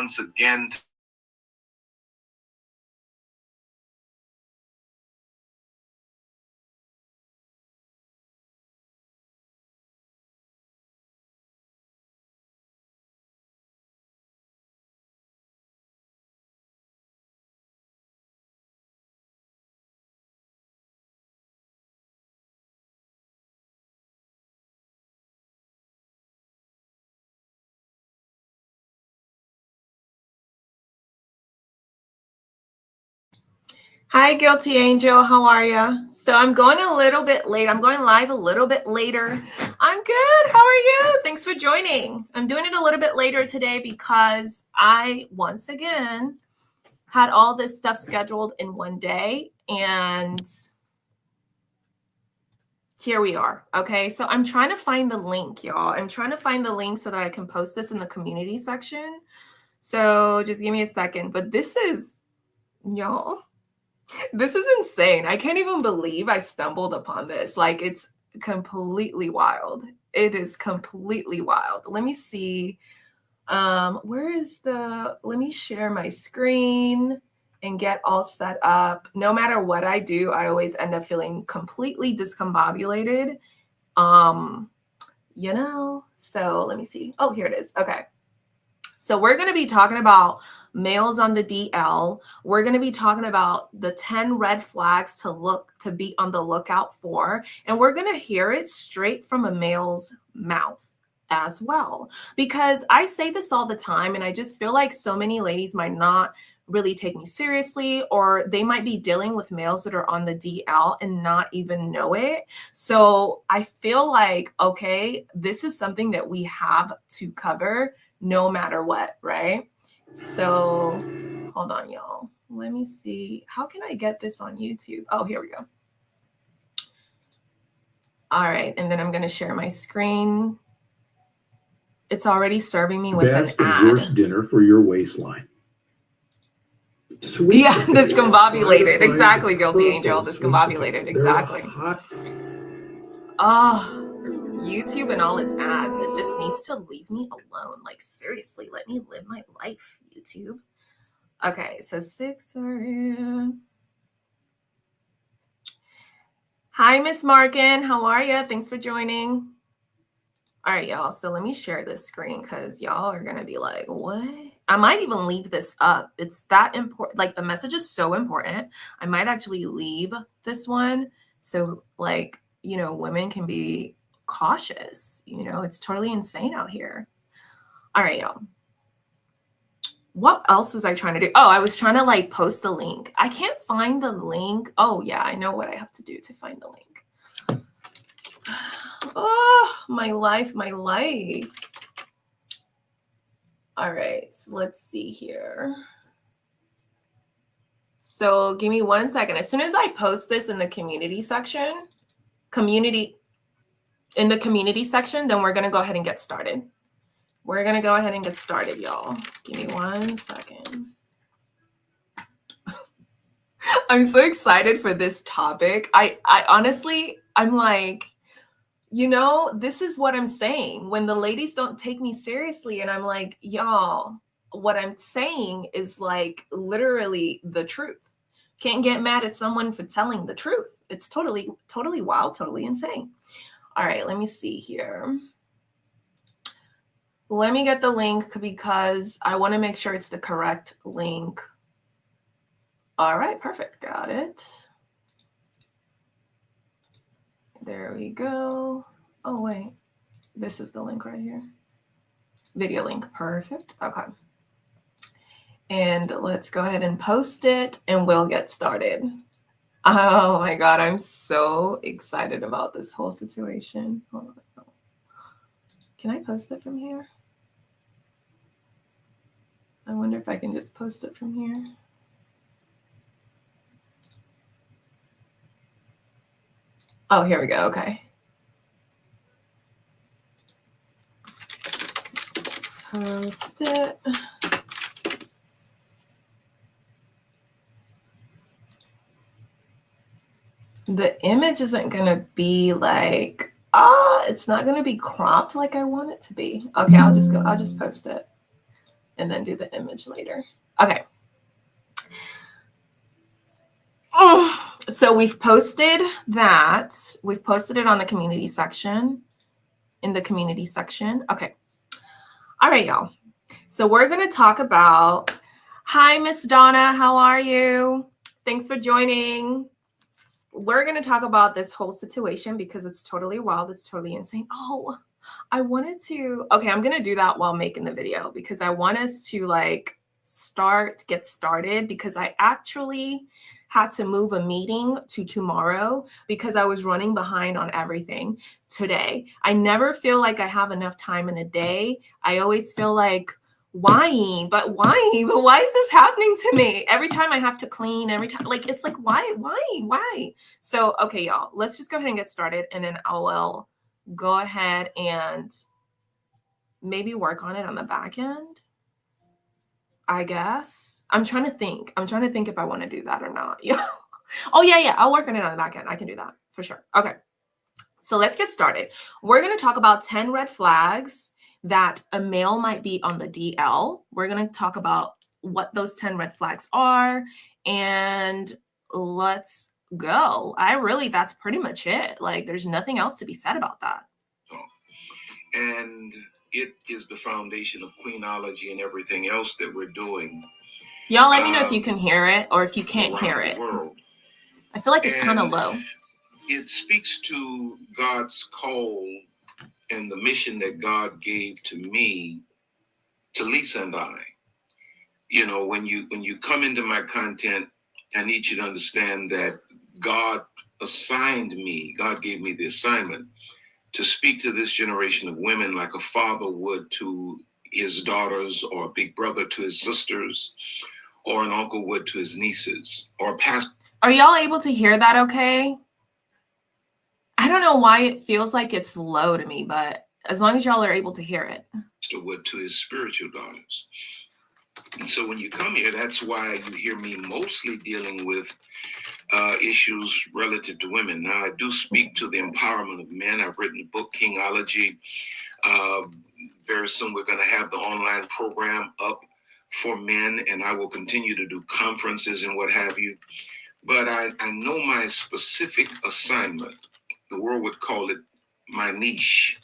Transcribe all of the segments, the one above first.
once again. Hi, Guilty Angel. How are you? So I'm going a little bit late. I'm going live a little bit later. I'm good. How are you? Thanks for joining. I'm doing it a little bit later today because I, once again, had all this stuff scheduled in one day. And here we are. Okay. So I'm trying to find the link, y'all. I'm trying to find the link so that I can post this in the community section. So just give me a second. But this is, y'all. This is insane. I can't even believe I stumbled upon this. Like, it's completely wild. It is completely wild. Let me see. Where is let me share my screen and get all set up. No matter what I do, I always end up feeling completely discombobulated. So let me see. Oh, here it is. Okay. So we're going to be talking about males on the DL. We're going to be talking about the 10 red flags to be on the lookout for. And we're going to hear it straight from a male's mouth as well. Because I say this all the time, and I just feel like so many ladies might not really take me seriously, or they might be dealing with males that are on the DL and not even know it. So I feel like, okay, this is something that we have to cover no matter what, right? So hold on, y'all. Let me see. How can I get this on YouTube? Oh, here we go. All right. And then I'm going to share my screen. It's already serving me with an ad. Worst dinner for your waistline. Sweet. Yeah, discombobulated. Exactly, Guilty Angel. Discombobulated. Exactly. Oh, YouTube and all its ads, it just needs to leave me alone. Like, seriously, let me live my life, YouTube. Okay, so 6 are in. Hi, Miss Markin. How are you? Thanks for joining. All right, y'all. So let me share this screen because y'all are going to be like, what? I might even leave this up. It's that important. Like, the message is so important. I might actually leave this one. So, like, women can be cautious. It's totally insane out here. All right, y'all. What else was I trying to do? Oh, I was trying to like post the link. I can't find the link. Oh yeah, I know what I have to do to find the link. Oh, my life. All right, so let's see here. So give me 1 second. As soon as I post this in the community section, then we're going to go ahead and get started. We're going to go ahead and get started, y'all. Give me 1 second. I'm so excited for this topic. I honestly, I'm like, this is what I'm saying. When the ladies don't take me seriously, and I'm like, y'all, what I'm saying is like literally the truth. Can't get mad at someone for telling the truth. It's totally wild, totally insane. All right, let me see here. Let me get the link because I want to make sure it's the correct link. All right, perfect. Got it. There we go. Oh, wait. This is the link right here. Video link. Perfect. Okay. And let's go ahead and post it and we'll get started. Oh my God, I'm so excited about this whole situation. Hold on. Can I post it from here? I wonder if I can just post it from here. Oh, here we go. Okay. Post it. The image isn't going to be like, it's not going to be cropped like I want it to be. Okay, I'll just post it. and then do the image later. Okay. Oh, so we've posted that. We've posted it on the community section, in the community section. Okay. All right, y'all. So we're going to talk about, hi, Miss Donna, how are you? Thanks for joining. We're going to talk about this whole situation because it's totally wild. It's totally insane. Oh, I wanted to, okay, I'm going to do that while making the video because I want us to like get started because I actually had to move a meeting to tomorrow because I was running behind on everything today. I never feel like I have enough time in a day. I always feel like, why is this happening to me every time I have to clean, every time, like, it's like, why? So, okay, y'all, let's just go ahead and get started, and then I will go ahead and maybe work on it on the back end, I guess. I'm trying to think if I want to do that or not. Yeah. Oh, yeah, I'll work on it on the back end. I can do that for sure. Okay, so let's get started. We're going to talk about 10 red flags that a male might be on the DL. We're going to talk about what those 10 red flags are, and let's go. That's pretty much it. Like, there's nothing else to be said about that. And it is the foundation of queenology and everything else that we're doing. Y'all let me know if you can hear it or if you can't hear it. World. I feel like it's kind of low. It speaks to God's call and the mission that God gave to me, to Lisa and I. You know, when you come into my content, I need you to understand that God gave me the assignment to speak to this generation of women like a father would to his daughters, or a big brother to his sisters, or an uncle would to his nieces, or a pastor. Are y'all able to hear that okay? I don't know why it feels like it's low to me, but as long as y'all are able to hear it. Would to his spiritual daughters. And so when you come here, that's why you hear me mostly dealing with issues relative to women. Now, I do speak to the empowerment of men. I've written a book, Kingology. Very soon we're going to have the online program up for men, and I will continue to do conferences and what have you. But I know my specific assignment. The world would call it my niche.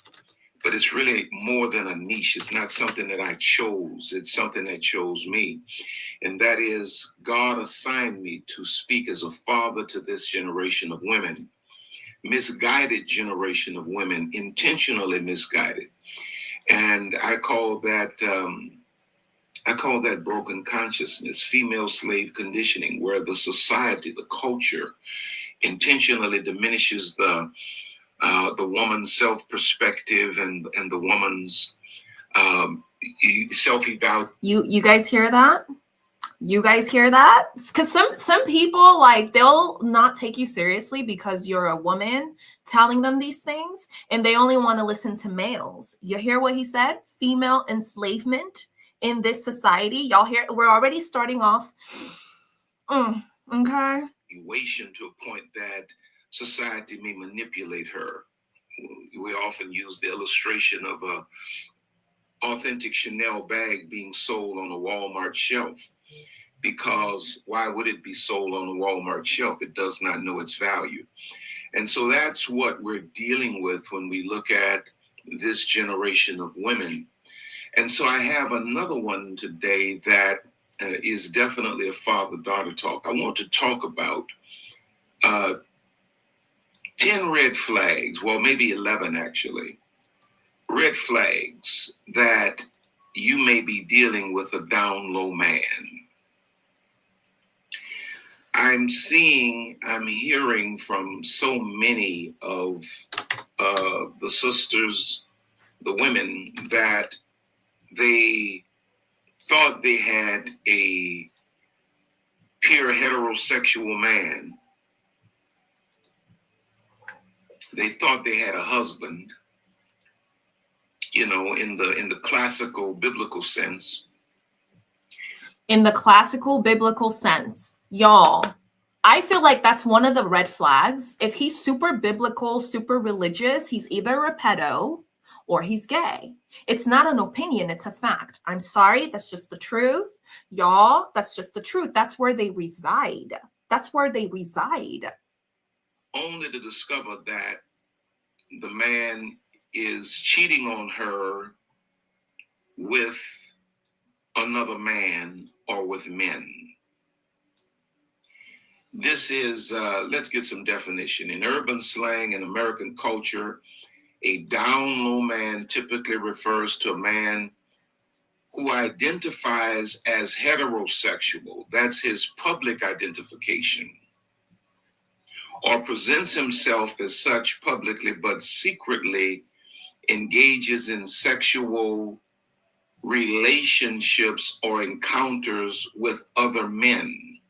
But it's really more than a niche. It's not something that I chose. It's something that chose me. And that is, God assigned me to speak as a father to this generation of women, misguided generation of women, intentionally misguided. And I call that broken consciousness, female slave conditioning, where the society, the culture, intentionally diminishes the woman's self-perspective and the woman's self-evaluation. You guys hear that? You guys hear that? Because some people, like, they'll not take you seriously because you're a woman telling them these things, and they only want to listen to males. You hear what he said? Female enslavement in this society. Y'all hear? We're already starting off. Okay. To a point that society may manipulate her. We often use the illustration of a authentic Chanel bag being sold on a Walmart shelf, because why would it be sold on a Walmart shelf? It does not know its value. And so that's what we're dealing with when we look at this generation of women. And so I have another one today that is definitely a father-daughter talk. I want to talk about 10 red flags, well, maybe 11 actually, red flags that you may be dealing with a down low man. I'm hearing from so many of the sisters, the women, that they thought they had a pure heterosexual man. They thought they had a husband, you know, in the classical biblical sense. In the classical biblical sense, y'all, I feel like that's one of the red flags. If he's super biblical, super religious, he's either a pedo or he's gay. It's not an opinion, it's a fact. I'm sorry, that's just the truth. Y'all, that's just the truth. That's where they reside. That's where they reside. Only to discover that the man is cheating on her with another man or with men. This is, let's get some definition. In urban slang and American culture, a down low man typically refers to a man who identifies as heterosexual. That's his public identification. Or presents himself as such publicly, but secretly engages in sexual relationships or encounters with other men,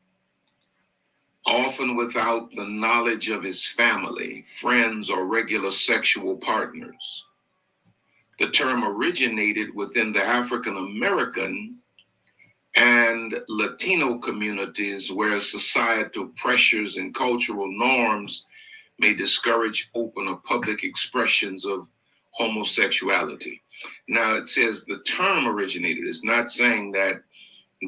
often without the knowledge of his family, friends, or regular sexual partners. The term originated within the African American and Latino communities, where societal pressures and cultural norms may discourage open or public expressions of homosexuality. Now, it says the term originated. It's not saying that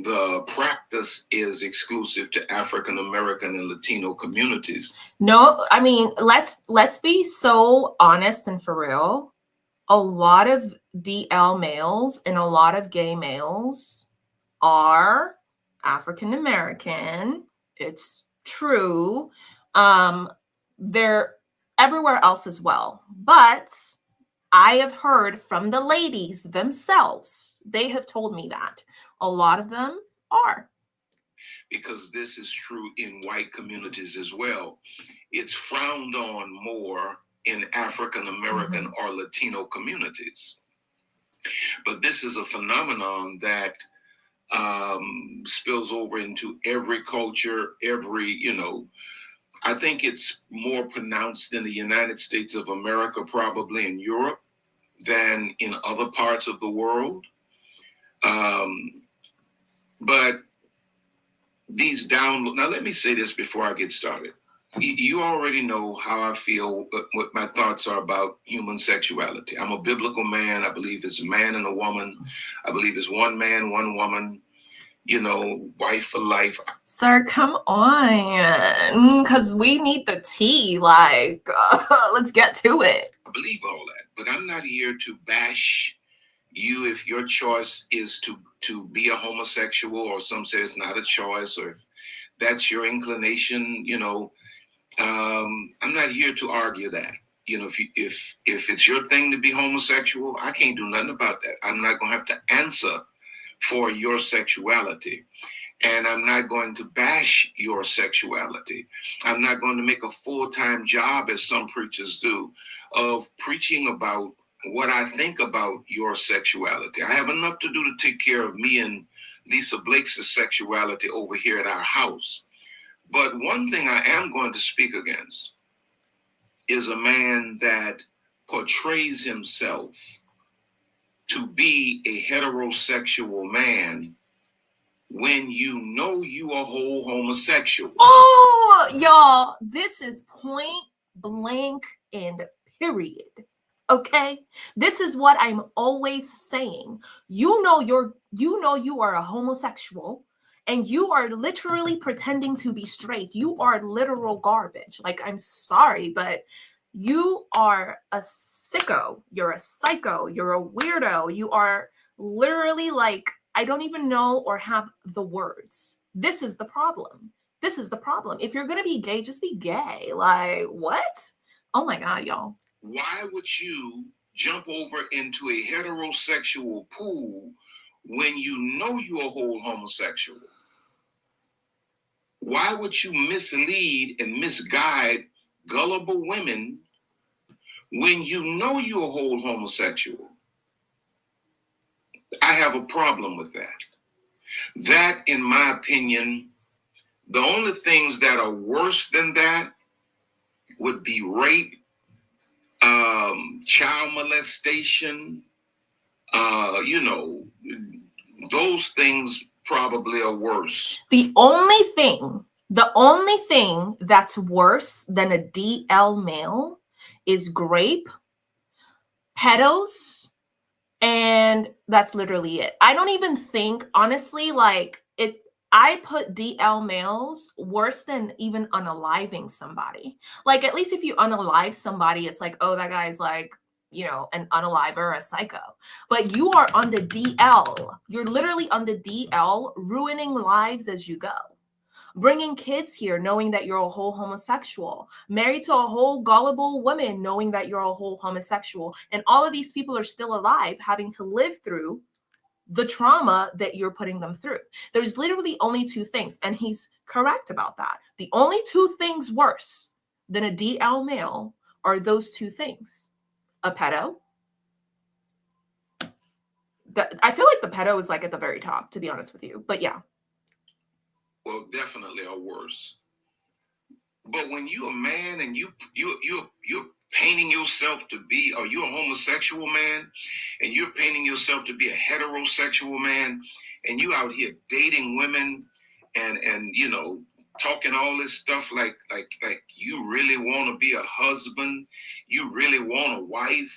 the practice is exclusive to African American and Latino communities. No, I mean, let's be so honest and for real. A lot of DL males and a lot of gay males are African American. It's true. They're everywhere else as well. But I have heard from the ladies themselves, they have told me that a lot of them are. Because this is true in white communities as well. It's frowned on more in African American or Latino communities. But this is a phenomenon that spills over into every culture, I think it's more pronounced in the United States of America, probably in Europe, than in other parts of the world. But these now let me say this before I get started. You already know how I feel, what my thoughts are about human sexuality. I'm a biblical man. I believe it's a man and a woman. I believe it's one man, one woman, wife for life. Sir, come on, because we need the tea. Like, let's get to it. I believe all that, but I'm not here to bash you if your choice is to be a homosexual, or some say it's not a choice, or if that's your inclination, I'm not here to argue that. If it's your thing to be homosexual, I can't do nothing about that. I'm not going to have to answer for your sexuality. And I'm not going to bash your sexuality. I'm not going to make a full-time job, as some preachers do, of preaching about what I think about your sexuality. I have enough to do to take care of me and Lisa Blake's sexuality over here at our house. But one thing I am going to speak against is a man that portrays himself to be a heterosexual man when you know you are whole homosexual. Oh, y'all, this is point blank and period. Okay, this is what I'm always saying. You know you are a homosexual, and you are literally pretending to be straight. You are literal garbage. Like, I'm sorry, but you are a sicko. You're a psycho. You're a weirdo. You are literally like, I don't even know or have the words. This is the problem. This is the problem. If you're going to be gay, just be gay. Like, what? Oh my God, y'all. Why would you jump over into a heterosexual pool when you know you're a whole homosexual? Why would you mislead and misguide gullible women when you know you're a whole homosexual? I have a problem with that. That, in my opinion, the only things that are worse than that would be rape, child molestation, those things probably are worse. The only thing that's worse than a DL male is grape, pedos, and that's literally it. I don't even think, honestly, like it. I put DL males worse than even unaliving somebody. Like, at least if you unalive somebody, it's like, oh, that guy's like, an unaliver, a psycho. But you are on the DL. You're literally on the DL, ruining lives as you go. Bringing kids here knowing that you're a whole homosexual, married to a whole gullible woman knowing that you're a whole homosexual. And all of these people are still alive, having to live through the trauma that you're putting them through. There's literally only two things, and he's correct about that. The only two things worse than a DL male are those two things. A pedo. I feel like the pedo is like at the very top, to be honest with you. But yeah. Well, definitely are worse. But when you're a man and you're painting yourself to be, or you're a homosexual man, and you're painting yourself to be a heterosexual man, and you out here dating women and talking all this stuff like you really want to be a husband, you really want a wife.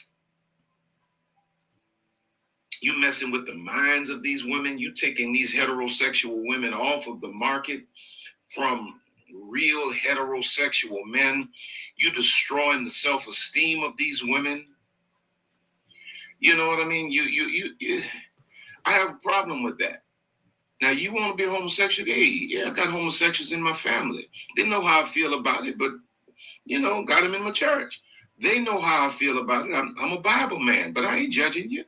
You messing with the minds of these women. You taking these heterosexual women off of the market from real heterosexual men. You destroying the self-esteem of these women. You know what I mean? You I have a problem with that. Now, you want to be a homosexual? Hey, yeah, I got homosexuals in my family. Didn't know how I feel about it, but got them in my church. They know how I feel about it. I'm a Bible man, but I ain't judging you.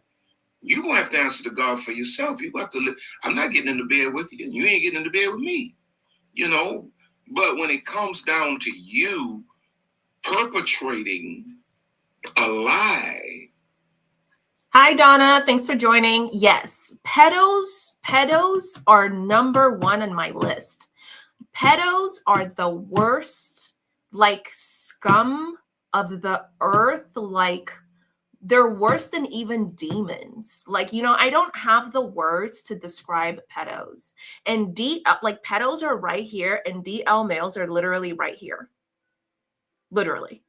You're going to have to answer to God for yourself. You have to live. I'm not getting into bed with you. You ain't getting into bed with me. But when it comes down to you perpetrating a lie. Hi, Donna. Thanks for joining. Yes, pedos are number one on my list. Pedos are the worst, like, scum of the earth. Like, they're worse than even demons. Like, I don't have the words to describe pedos. And pedos are right here, and DL males are literally right here. Literally.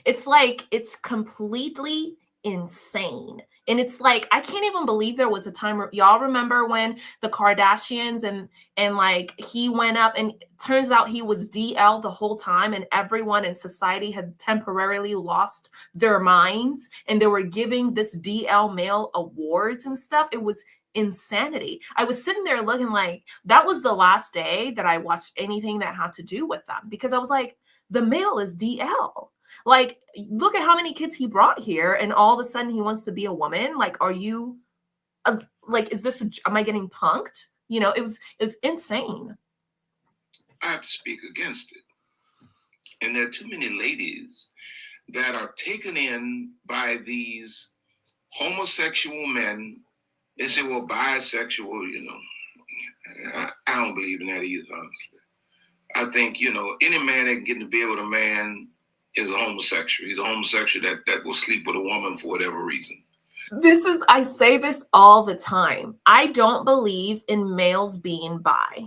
It's like, it's completely insane. And it's like, I can't even believe there was a time where, y'all remember when the Kardashians and like he went up, and turns out he was DL the whole time, and everyone in society had temporarily lost their minds, and they were giving this DL male awards and stuff. It was insanity. I was sitting there looking like, that was the last day that I watched anything that had to do with them, because I was like, the male is DL. Like, look at how many kids he brought here, and all of a sudden he wants to be a woman. Like, are you, is this, am I getting punked? It was insane. I have to speak against it. And there are too many ladies that are taken in by these homosexual men. They say, well, bisexual, I don't believe in that either, honestly. I think, any man that can get in the bed with a man is a homosexual. He's a homosexual that will sleep with a woman for whatever reason. I say this all the time. I don't believe in males being bi.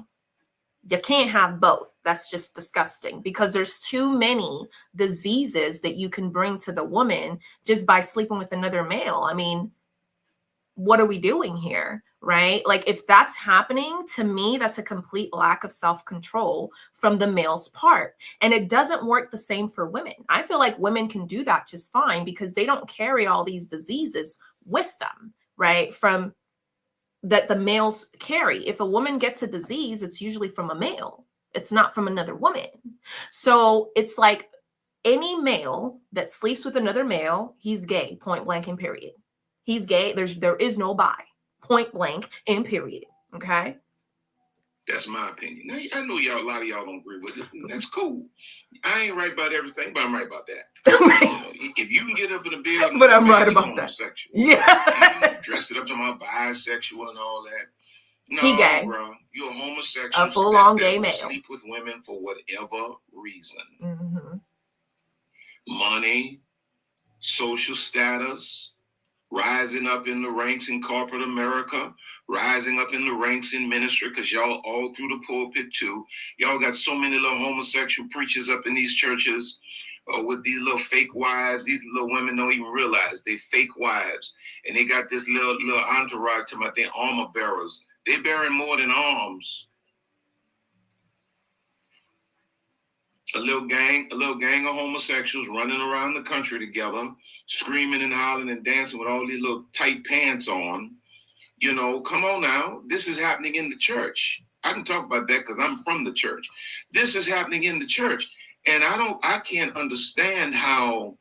You can't have both. That's just disgusting, because there's too many diseases that you can bring to the woman just by sleeping with another male. I mean, what are we doing here? Right? Like, if that's happening, to me, that's a complete lack of self-control from the male's part. And it doesn't work the same for women. I feel like women can do that just fine, because they don't carry all these diseases with them, right? From that the males carry. If a woman gets a disease, it's usually from a male. It's not from another woman. So it's like, any male that sleeps with another male, he's gay, point blank and period. He's gay. There is no bi. Point blank and period. Okay. That's my opinion. Now, I know a lot of y'all don't agree with it. That's cool. I ain't right about everything, but I'm right about that. If you can get up in the bed, but I'm right about that. Yeah. You dress it up to my bisexual and all that. No, he gay, bro. You're a homosexual. A full-on gay male. Sleep with women for whatever reason. Mm-hmm. Money, social status, rising up in the ranks in corporate America, rising up in the ranks in ministry, because y'all all through the pulpit too. Y'all got so many little homosexual preachers up in these churches. with these little fake wives. These little women don't even realize they fake wives, and they got this little entourage to about their armor bearers. They bearing more than arms. A little gang of homosexuals running around the country together, screaming and hollering and dancing with all these little tight pants on. You know, come on now. This is happening in the church. I can talk about that because I'm from the church. This is happening in the church. And I can't understand how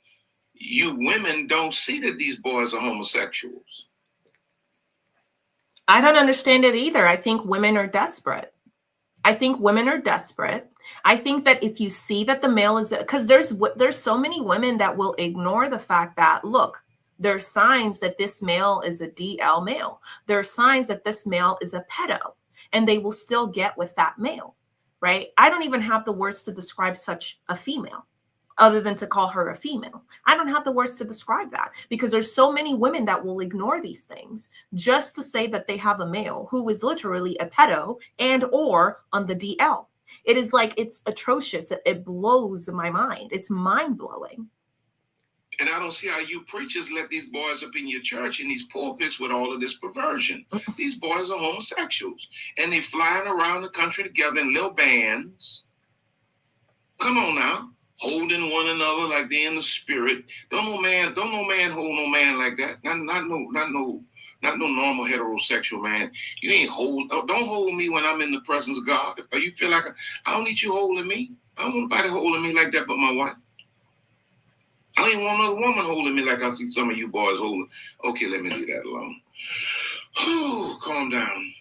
you women don't see that these boys are homosexuals. I don't understand it either. I think women are desperate. I think that if you see that the male is, because there's so many women that will ignore the fact that, look, there's signs that this male is a DL male. There are signs that this male is a pedo, and they will still get with that male, right? I don't even have the words to describe such a female other than to call her a female. I don't have the words to describe that because there's so many women that will ignore these things just to say that they have a male who is literally a pedo and or on the DL. It is like, it's atrocious. It blows my mind. It's mind blowing. And I don't see how you preachers let these boys up in your church in these pulpits with all of this perversion. These boys are homosexuals, and they flying around the country together in little bands. Come on now, holding one another like they in the spirit. Don't no man hold no man like that. Not no normal heterosexual man. You ain't don't hold me when I'm in the presence of God. If you feel like I don't need you holding me. I don't want nobody holding me like that but my wife. I ain't want another woman holding me like I see some of you boys holding. Okay, let me leave that alone. Whew, calm down.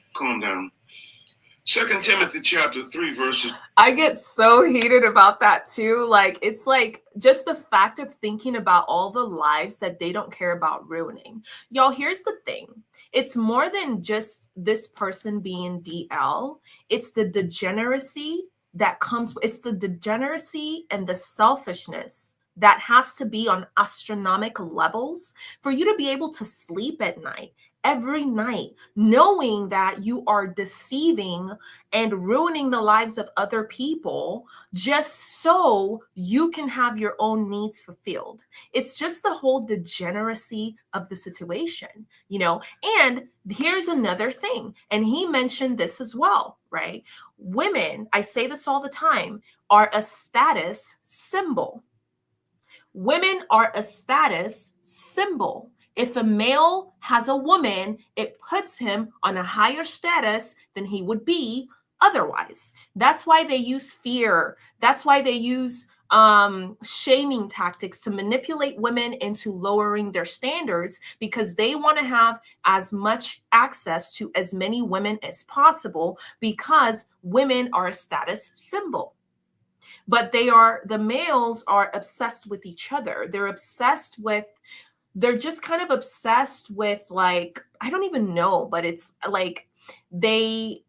2 Timothy chapter 3 verses. I get so heated about that too. Like, it's like just the fact of thinking about all the lives that they don't care about ruining. Y'all, here's the thing. It's more than just this person being DL. It's the degeneracy that comes. It's the degeneracy and the selfishness that has to be on astronomical levels for you to be able to sleep at night, every night, knowing that you are deceiving and ruining the lives of other people just so you can have your own needs fulfilled. It's just the whole degeneracy of the situation, you know? And here's another thing, and he mentioned this as well, right? Women, I say this all the time, are a status symbol. Women are a status symbol. If a male has a woman, it puts him on a higher status than he would be otherwise. That's why they use fear. That's why they use shaming tactics to manipulate women into lowering their standards, because they want to have as much access to as many women as possible, because women are a status symbol. But the males are obsessed with each other. They're just kind of obsessed with, like, I don't even know, but it's like they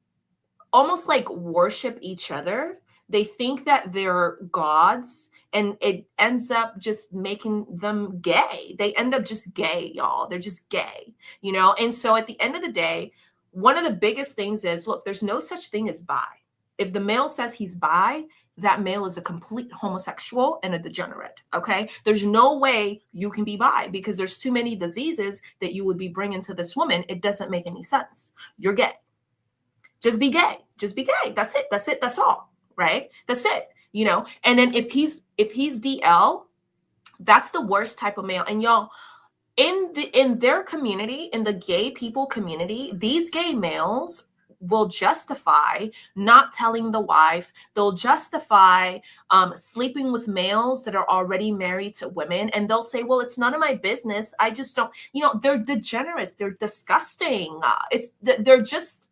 almost like worship each other. They think that they're gods, and it ends up just making them gay. They end up just gay, y'all. They're just gay, you know? And so at the end of the day, one of the biggest things is, look, there's no such thing as bi. If the male says he's bi, that male is a complete homosexual and a degenerate, okay? There's no way you can be bi, because there's too many diseases that you would be bringing to this woman. It doesn't make any sense. You're gay. Just be gay. Just be gay. That's it. That's it. That's all, right? That's it, you know? And then if he's DL, that's the worst type of male. And y'all, in their community, in the gay people community, these gay males will justify not telling the wife. They'll justify sleeping with males that are already married to women. And they'll say, well, it's none of my business. I just don't, you know, they're degenerates. They're disgusting. They're just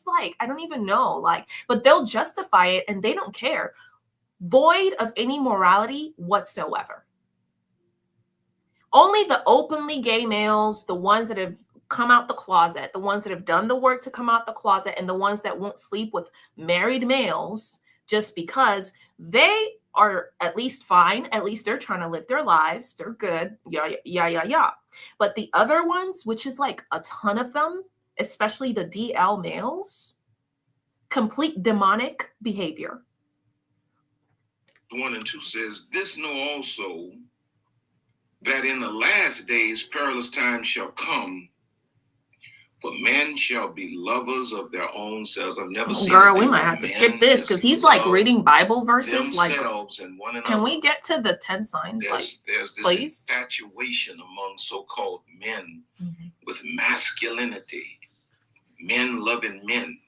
like, I don't even know, like, but they'll justify it and they don't care. Void of any morality whatsoever. Only the openly gay males, the ones that have come out the closet, the ones that have done the work to come out the closet, and the ones that won't sleep with married males just because they are at least fine. At least they're trying to live their lives. They're good. Yeah. But the other ones, which is like a ton of them, especially the DL males, complete demonic behavior. 1 and 2 says, "This know also that in the last days perilous times shall come, for men shall be lovers of their own selves." I've never seen Girl, a we day might where have to men skip this because just he's like love reading Bible verses. Like, themselves and one another. can we get to the 10 signs? There's this please? infatuation among so-called men Mhm. with masculinity, men loving men.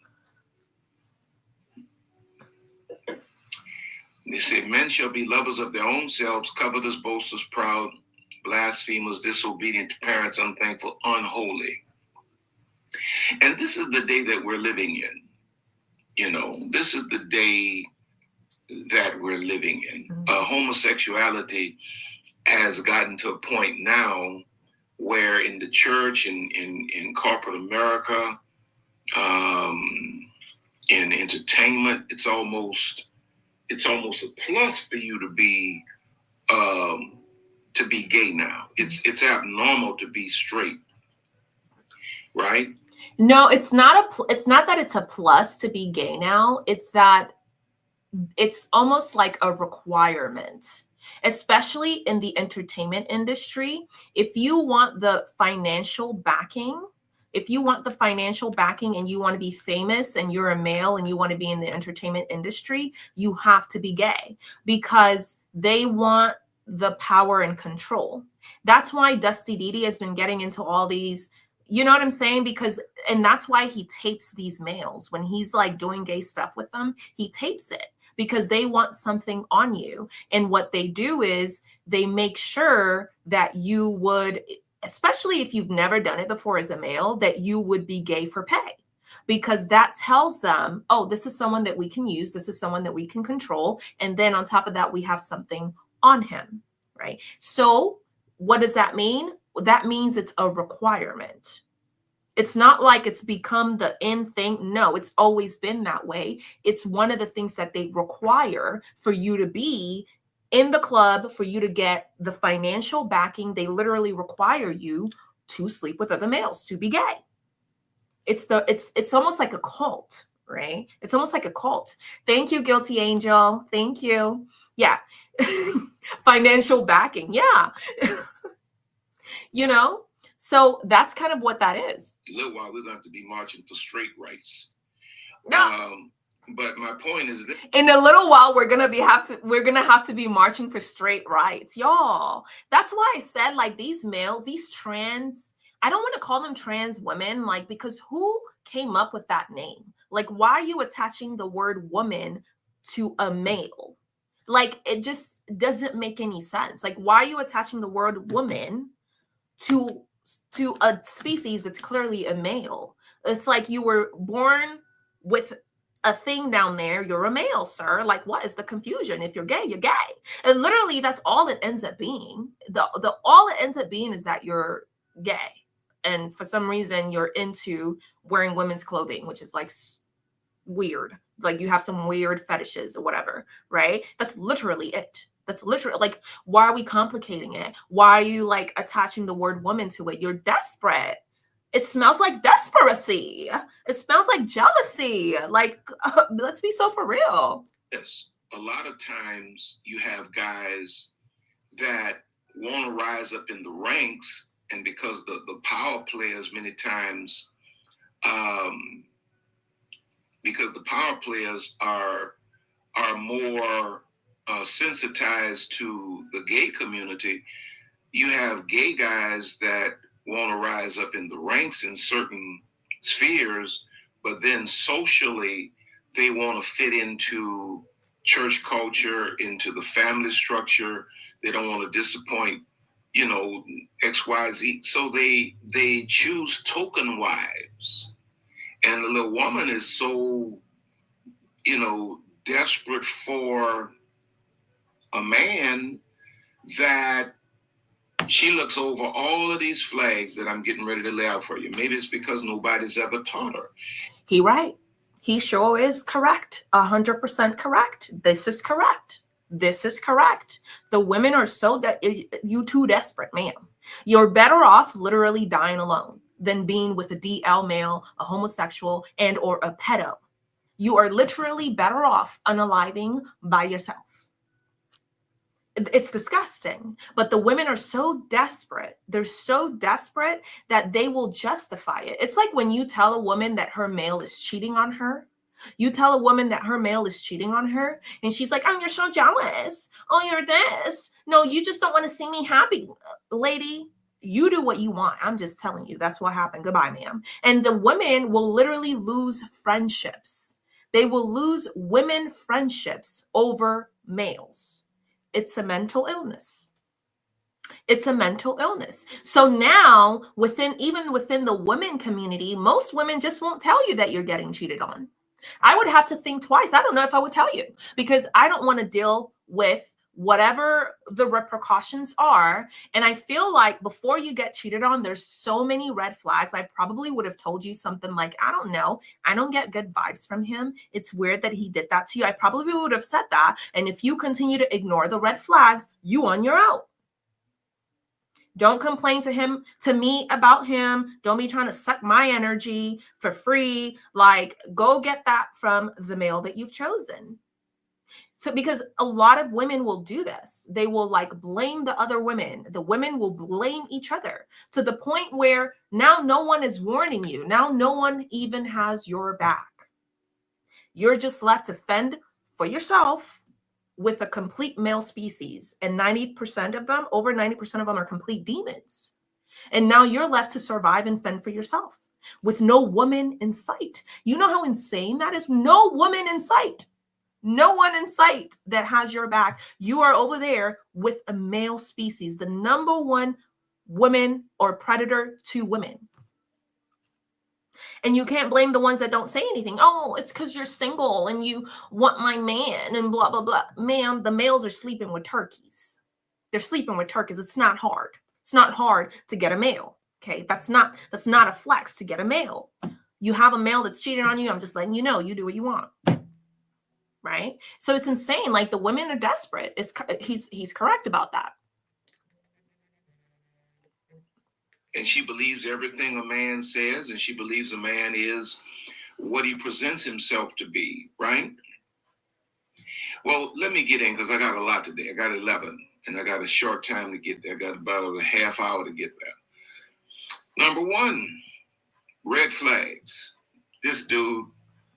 They say, "Men shall be lovers of their own selves, covetous, boasters, proud, blasphemers, disobedient to parents, unthankful, unholy." And this is the day that we're living in. You know, this is the day that we're living in. Homosexuality has gotten to a point now where in the church, in corporate America, in entertainment, it's almost a plus for you to be gay now. It's abnormal to be straight, right? No, it's not it's not that it's a plus to be gay now. It's that it's almost like a requirement, especially in the entertainment industry. If you want the financial backing, and you want to be famous and you're a male and you want to be in the entertainment industry, you have to be gay because they want the power and control. That's why Dusty Didi has been getting into all these, you know what I'm saying? And that's why he tapes these males when he's like doing gay stuff with them. He tapes it because they want something on you. And what they do is they make sure that you would, especially if you've never done it before as a male, that you would be gay for pay. Because that tells them, oh, this is someone that we can use. This is someone that we can control. And then on top of that, we have something on him, right? So what does that mean? That means it's a requirement. It's not like it's become the in thing. No, it's always been that way. It's one of the things that they require for you to be in the club, for you to get the financial backing. They literally require you to sleep with other males, to be gay. It's almost like a cult, right? It's almost like a cult. Thank you, Guilty Angel. Thank you. Yeah. Financial backing. Yeah. You know? So that's kind of what that is. A little while, we're going to have to be marching for straight rights. No. But my point is that in a little while, we're gonna have to be marching for straight rights, y'all. That's why I said, like, these males, these trans, I don't want to call them trans women, like, because who came up with that name? Like, why are you attaching the word woman to a male? Like, it just doesn't make any sense. Like, why are you attaching the word woman to a species that's clearly a male? It's like you were born with a thing down there. You're a male, sir. Like, what is the confusion? If you're gay, you're gay. And literally, that's all it ends up being. The all it ends up being is that you're gay, and for some reason, you're into wearing women's clothing, which is like weird. Like you have some weird fetishes or whatever, right? That's literally it. That's literally, like, why are we complicating it? Why are you like attaching the word woman to it? You're desperate. It smells like desperacy. It smells like jealousy. Like, let's be so for real. yes, a lot of times you have guys that want to rise up in the ranks, and because the power players many times, because the power players are more sensitized to the gay community, you have gay guys that want to rise up in the ranks in certain spheres, but then socially they want to fit into church culture, into the family structure. They don't want to disappoint, XYZ. So they choose token wives. And the little woman is so, desperate for a man that she looks over all of these flags that I'm getting ready to lay out for you. Maybe it's because nobody's ever taught her. He right. He sure is correct. 100% correct. This is correct. This is correct. The women are you too desperate, ma'am. You're better off literally dying alone than being with a DL male, a homosexual, and or a pedo. You are literally better off unaliving by yourself. It's disgusting. But the women are so desperate. They're so desperate that they will justify it. It's like when you tell a woman that her male is cheating on her. You tell a woman that her male is cheating on her, and she's like, oh, you're so jealous. Oh, you're this. No, you just don't want to see me happy. Lady, you do what you want. I'm just telling you. That's what happened. Goodbye, ma'am. And the women will literally lose friendships. They will lose women friendships over males. It's a mental illness. It's a mental illness. So now even within the women community, most women just won't tell you that you're getting cheated on. I would have to think twice. I don't know if I would tell you, because I don't want to deal with whatever the repercussions are. And I feel like before you get cheated on, there's so many red flags. I probably would have told you something like, I don't know, I don't get good vibes from him. It's weird that he did that to you. I probably would have said that. And if you continue to ignore the red flags, you on your own. Don't complain to me about him. Don't be trying to suck my energy for free. Like, go get that from the male that you've chosen. So, because a lot of women will do this, they will like blame the other women. The women will blame each other to the point where now no one is warning you. Now no one even has your back. You're just left to fend for yourself with a complete male species, and 90% of them, over 90% of them, are complete demons. And now you're left to survive and fend for yourself with no woman in sight. You know how insane that is? No woman in sight. No one in sight that has your back. You are over there with a male species, the number one woman or predator to women. And you can't blame the ones that don't say anything. Oh, it's because you're single and you want my man and blah, blah, blah. Ma'am, the males are sleeping with turkeys. They're sleeping with turkeys. It's not hard. It's not hard to get a male. Okay. That's not a flex to get a male. You have a male that's cheating on you. I'm just letting you know, you do what you want. Right. So it's insane. Like, the women are desperate. He's correct about that. And she believes everything a man says, and she believes a man is what he presents himself to be, right? Well, let me get in, because I got a lot today. I got 11, and I got a short time to get there. I got about a half hour to get there. Number one, red flags. This dude,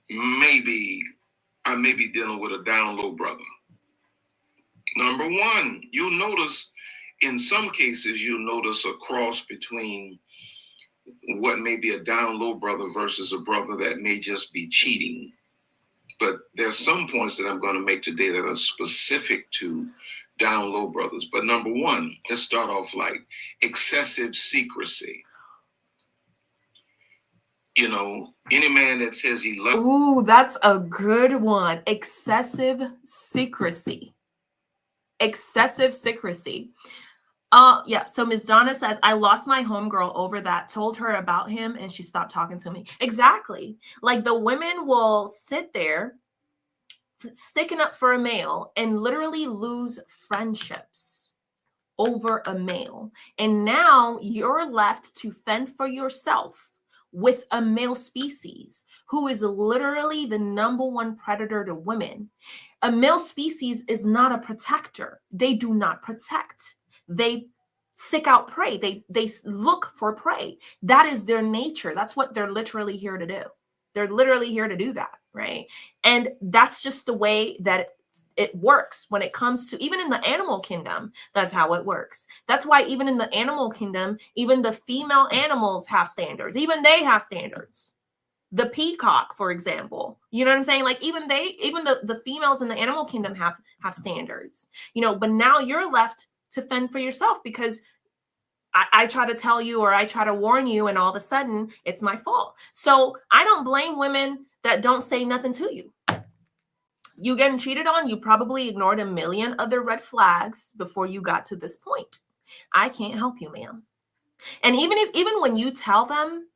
I may be dealing with a down low brother. Number one, you'll notice, in some cases, you'll notice a cross between what may be a down low brother versus a brother that may just be cheating. But there's some points that I'm going to make today that are specific to down low brothers. But number one, let's start off like excessive secrecy. You know, any man that says he loves... Ooh, that's a good one. Excessive secrecy. Excessive secrecy. Yeah. So Ms. Donna says, I lost my homegirl over that, told her about him, and she stopped talking to me. Exactly. Like, the women will sit there sticking up for a male and literally lose friendships over a male. And now you're left to fend for yourself with a male species who is literally the number one predator to women. A male species is not a protector. They do not protect. They seek out prey. They look for prey. That is their nature. That's what they're literally here to do. They're literally here to do that, right? And that's just the way that it works when it comes to, even in the animal kingdom, that's how it works. That's why even in the animal kingdom, even the female animals have standards. Even they have standards. The peacock, for example, you know what I'm saying? Like, even the females in the animal kingdom have standards, you know, but now you're left to fend for yourself because I try to tell you, or I try to warn you, and all of a sudden it's my fault. So I don't blame women that don't say nothing to you. You getting cheated on, you probably ignored a million other red flags before you got to this point. I can't help you, ma'am. And even when you tell them,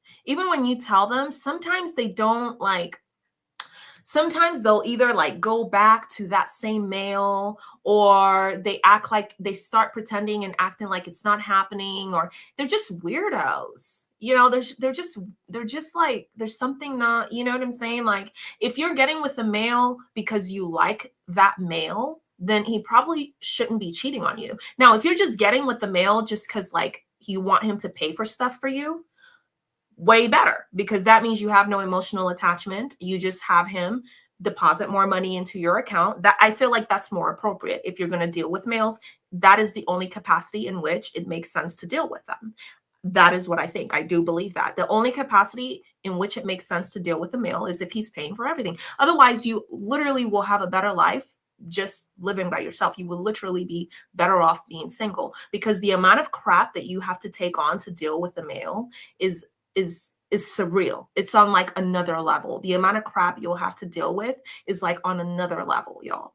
sometimes they don't like, sometimes they'll either like go back to that same male, or they act like they start pretending and acting like it's not happening, or they're just weirdos. You know, they're just like, there's something not, you know what I'm saying? Like, if you're getting with a male because you like that male, then he probably shouldn't be cheating on you. Now, if you're just getting with the male just because like you want him to pay for stuff for you, way better, because that means you have no emotional attachment. You just have him deposit more money into your account. That, I feel like that's more appropriate. If you're going to deal with males, that is the only capacity in which it makes sense to deal with them. That is what I think. I do believe that the only capacity in which it makes sense to deal with a male is if he's paying for everything. Otherwise, you literally will have a better life just living by yourself. You will literally be better off being single, because the amount of crap that you have to take on to deal with a male is surreal. It's on like another level. The amount of crap you'll have to deal with is like on another level, y'all.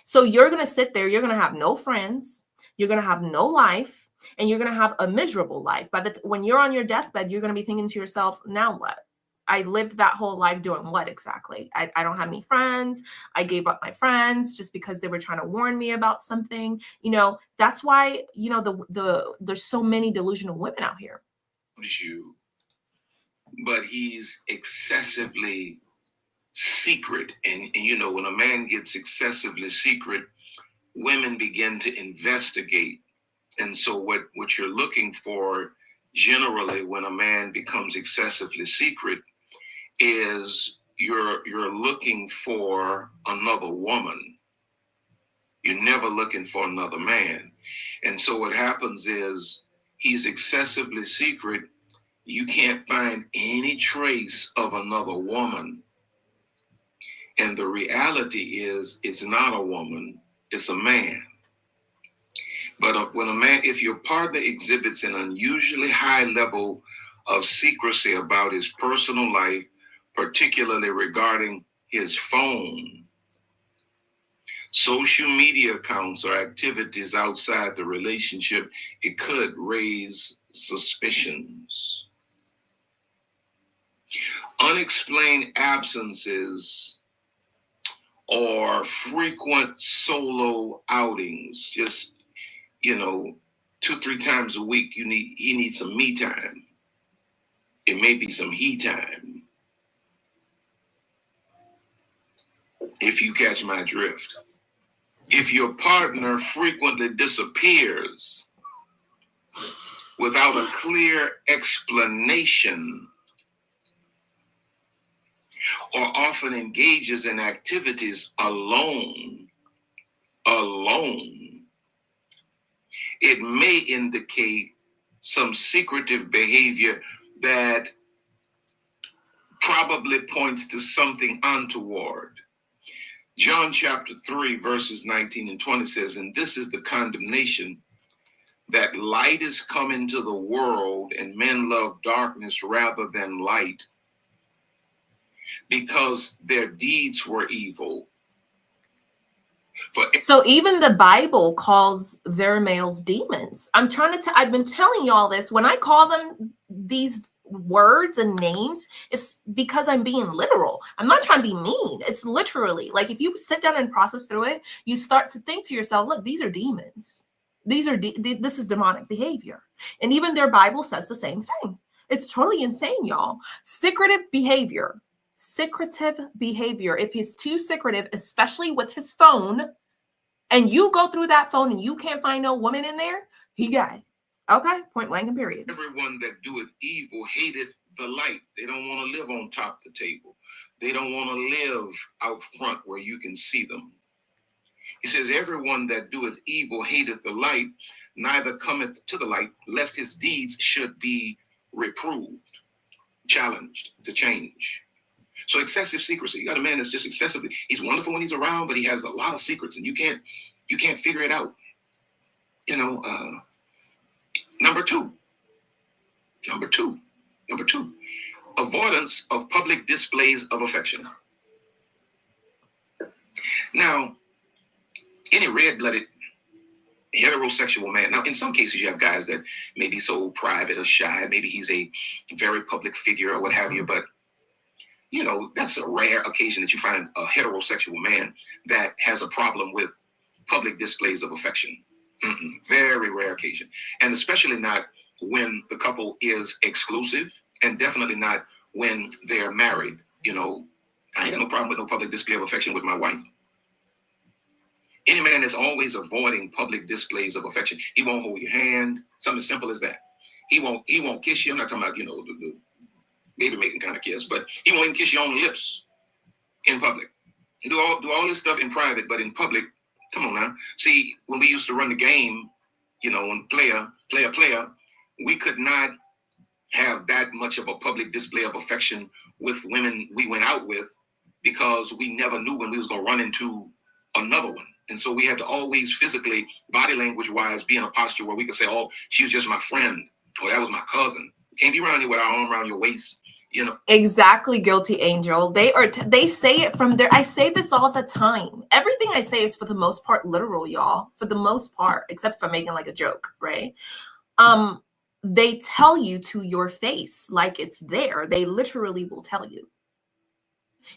So you're going to sit there, you're going to have no friends, you're going to have no life, and you're going to have a miserable life. When you're on your deathbed, you're going to be thinking to yourself, now what? I lived that whole life doing what exactly? I don't have any friends. I gave up my friends just because they were trying to warn me about something. You know, that's why, you know, there's so many delusional women out here. You, but he's excessively secret. And you know, when a man gets excessively secret, women begin to investigate. And so what you're looking for generally when a man becomes excessively secret is you're looking for another woman. You're never looking for another man. And so what happens is he's excessively secret. You can't find any trace of another woman. And the reality is it's not a woman, it's a man. But when a man, if your partner exhibits an unusually high level of secrecy about his personal life, particularly regarding his phone, social media accounts, or activities outside the relationship, it could raise suspicions. Unexplained absences or frequent solo outings, just, you know, 2-3 times a week, he needs some me time. It may be some he time. If you catch my drift. If your partner frequently disappears without a clear explanation, or often engages in activities alone, it may indicate some secretive behavior that probably points to something untoward. John chapter 3, verses 19 and 20 says, and this is the condemnation, that light is come into the world, and men love darkness rather than light, because their deeds were evil. So even the Bible calls their males demons. I've been telling y'all this. When I call them these words and names, it's because I'm being literal. I'm not trying to be mean. It's literally like, if you sit down and process through it, you start to think to yourself, look, these are demons. This is demonic behavior. And even their Bible says the same thing. It's totally insane, y'all. Secretive behavior. If he's too secretive, especially with his phone, and you go through that phone and you can't find no woman in there, he gay. Okay, point blank and period. Everyone that doeth evil hateth the light. They don't want to live on top of the table. They don't want to live out front where you can see them. He says, everyone that doeth evil hateth the light, neither cometh to the light, lest his deeds should be reproved, challenged to change. So excessive secrecy. You got a man that's just excessively, he's wonderful when he's around, but he has a lot of secrets and you can't figure it out. You know, number two, avoidance of public displays of affection. Now, any red-blooded heterosexual man, now in some cases you have guys that may be so private or shy, maybe he's a very public figure or what have you, but you know, that's a rare occasion that you find a heterosexual man that has a problem with public displays of affection. Very rare occasion. And especially not when the couple is exclusive, and definitely not when they're married. You know, I ain't got no problem with no public display of affection with my wife. Any man that's always avoiding public displays of affection, he won't hold your hand. Something as simple as that. He won't kiss you. I'm not talking about, the baby making kind of kiss, but he won't even kiss you on the lips in public. He do all this stuff in private, but in public, come on now. See, when we used to run the game, when player, we could not have that much of a public display of affection with women we went out with, because we never knew when we was going to run into another one. And so we had to always physically, body language wise, be in a posture where we could say, oh, she was just my friend, or that was my cousin. We can't be around here with our arm around your waist. Exactly, guilty angel. They say it from there. I say this all the time. Everything I say is for the most part literal, y'all. For the most part, except for making like a joke, right? They tell you to your face like it's there. They literally will tell you.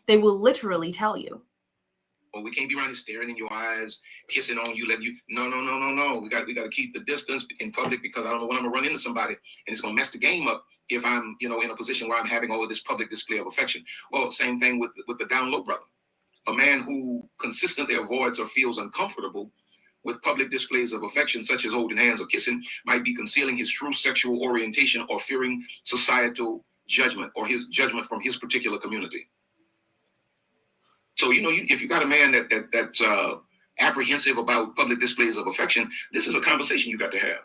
They will literally tell you. Well, we can't be around here staring in your eyes, kissing on you, letting you. No. We got to keep the distance in public, because I don't know when I'm gonna run into somebody and it's gonna mess the game up if I'm, in a position where I'm having all of this public display of affection. Well, same thing with the down low brother. A man who consistently avoids or feels uncomfortable with public displays of affection, such as holding hands or kissing, might be concealing his true sexual orientation or fearing societal judgment or his judgment from his particular community. So, if you got a man that's apprehensive about public displays of affection, this is a conversation you got to have.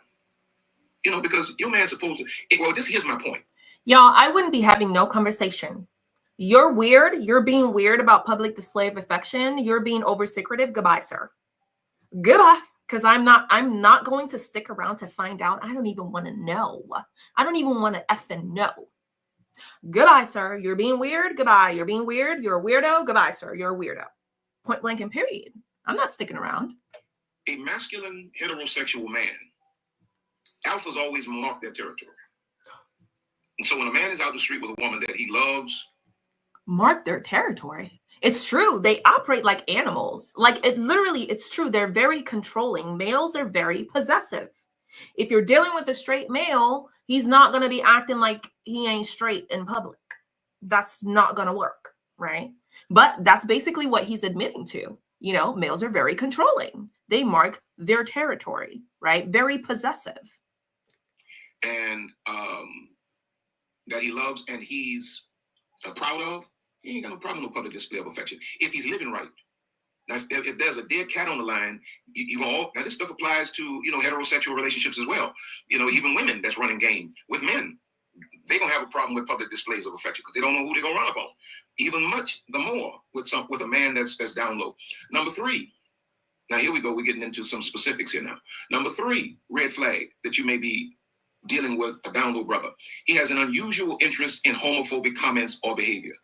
Because your man's supposed to. Here's my point. Y'all, I wouldn't be having no conversation. You're weird. You're being weird about public display of affection. You're being over secretive. Goodbye, sir. Goodbye. Because I'm not going to stick around to find out. I don't even want to know. I don't even want to effing know. Goodbye, sir. You're being weird. Goodbye. You're being weird. You're a weirdo. Goodbye, sir. You're a weirdo. Point blank and period. I'm not sticking around. A masculine heterosexual man, alphas always mark their territory. And so when a man is out the street with a woman that he loves, mark their territory. It's true. They operate like animals. It's true. They're very controlling. Males are very possessive. If you're dealing with a straight male, he's not going to be acting like he ain't straight in public. That's not going to work, right? But that's basically what he's admitting to. Males are very controlling. They mark their territory, right? Very possessive. And that he loves and he's proud of, he ain't got no problem with public display of affection if he's living right. Now, if there's a dead cat on the line, now this stuff applies to, heterosexual relationships as well. Even women that's running game with men, they're going to have a problem with public displays of affection because they don't know who they're going to run up on. Even much the more with a man that's down low. Number 3. Now, here we go. We're getting into some specifics here now. Number 3, red flag that you may be dealing with a down low brother. He has an unusual interest in homophobic comments or behavior.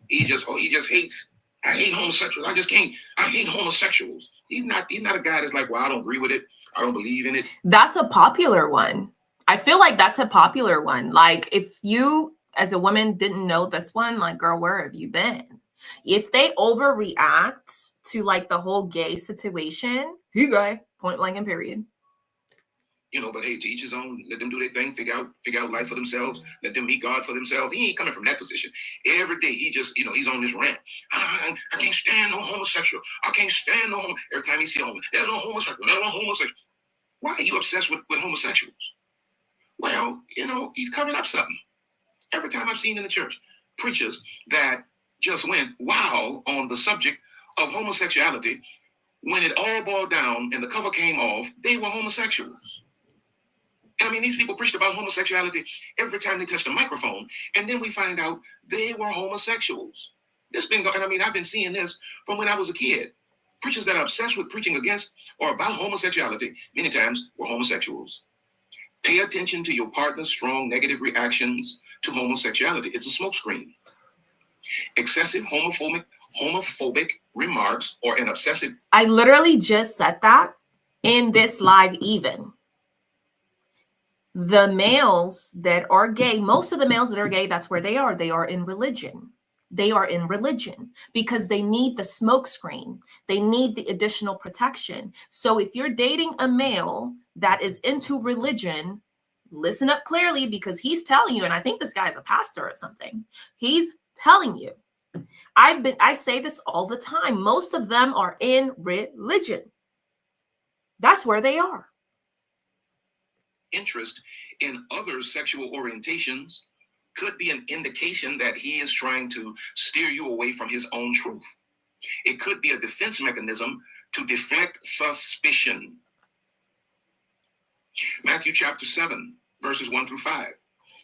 He just hates. I hate homosexuals. I hate homosexuals. He's not a guy that's like, well, I don't agree with it. I don't believe in it. That's a popular one. I feel like that's a popular one. Like, if you as a woman didn't know this one, like, girl, where have you been? If they overreact to like the whole gay situation, he gay, point blank and period. But hey, to each his own. Let them do their thing, figure out life for themselves. Let them meet God for themselves. He ain't coming from that position. Every day he just, he's on this rant. I can't stand no homosexual. I can't stand no homo. Every time he see a homo, there's no homosexual. There's no homosexual. Why are you obsessed with homosexuals? Well, he's covering up something. Every time I've seen in the church, preachers that just went wild on the subject of homosexuality, when it all boiled down and the cover came off, they were homosexuals. I mean, these people preached about homosexuality every time they touched a microphone, and then we find out they were homosexuals. This been going. I mean, I've been seeing this from when I was a kid. Preachers that are obsessed with preaching against or about homosexuality many times were homosexuals. Pay attention to your partner's strong negative reactions to homosexuality. It's a smokescreen. Excessive homophobic remarks or an obsessive. I literally just said that in this live even. The males that are gay, most of the males that are gay, that's where they are. They are in religion. They are in religion because they need the smokescreen. They need the additional protection. So if you're dating a male that is into religion, listen up clearly, because he's telling you, and I think this guy is a pastor or something. He's telling you. I say this all the time. Most of them are in religion. That's where they are. Interest in other sexual orientations could be an indication that he is trying to steer you away from his own truth. It could be a defense mechanism to deflect suspicion. Matthew chapter 7, verses 1 through 5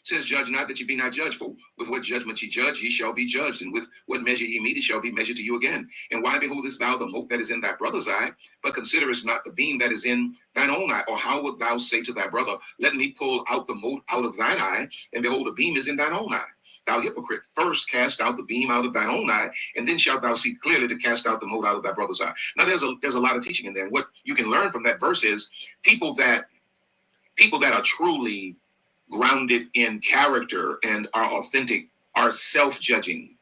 says, "Judge not that ye be not judged, for with what judgment ye judge, ye shall be judged, and with what measure ye mete, it shall be measured to you again. And why beholdest thou the mote that is in thy brother's eye, but considerest not the beam that is in thine own eye? Or how wilt thou say to thy brother, let me pull out the mote out of thine eye, and behold, the beam is in thine own eye? Thou hypocrite, first cast out the beam out of thine own eye, and then shalt thou see clearly to cast out the mote out of thy brother's eye." Now, there's a lot of teaching in there. And what you can learn from that verse is people that are truly grounded in character and are authentic are self-judging.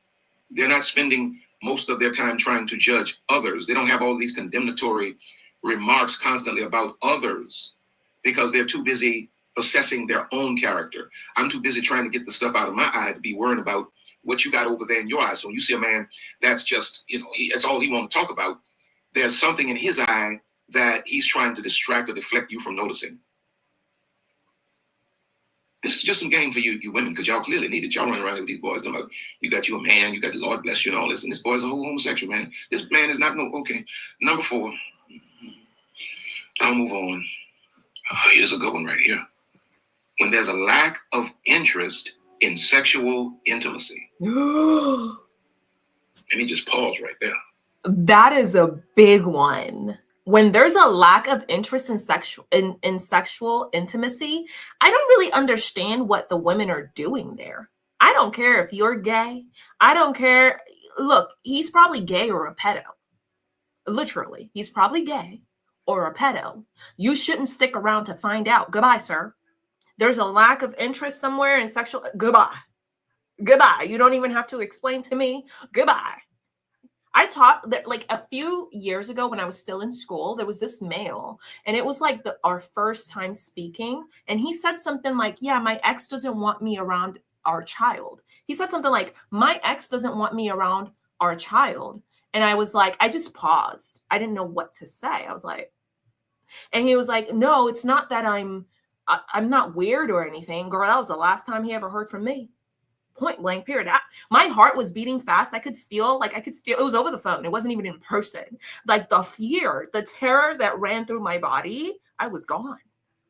They're not spending most of their time trying to judge others. They don't have all these condemnatory remarks constantly about others because they're too busy assessing their own character. I'm too busy trying to get the stuff out of my eye to be worrying about what you got over there in your eye. So when you see a man that's just, that's all he wants to talk about, there's something in his eye that he's trying to distract or deflect you from noticing. This is just some game for you women, because y'all clearly need it. Y'all running around with these boys. Like, you got you a man, you got the Lord bless you and all this, and this boy's a whole homosexual, man. This man is not okay. Number 4. I'll move on. Here's a good one right here. When there's a lack of interest in sexual intimacy. Let me just pause right there. That is a big one. When there's a lack of interest in sexual intimacy, I don't really understand what the women are doing there. I don't care if you're gay. I don't care. Look, he's probably gay or a pedo. Literally, he's probably gay or a pedo. You shouldn't stick around to find out. Goodbye, sir. There's a lack of interest somewhere in sexual. Goodbye. Goodbye. You don't even have to explain to me. Goodbye. I taught that like a few years ago when I was still in school, there was this male and it was like our first time speaking. And he said something like, yeah, my ex doesn't want me around our child. He said something like, my ex doesn't want me around our child. And I was like, I just paused. I didn't know what to say. I was like, and he was like, no, it's not that I'm not weird or anything. Girl, that was the last time he ever heard from me. Point blank, period. My heart was beating fast. I could feel it was over the phone. It wasn't even in person. Like the fear, the terror that ran through my body, I was gone.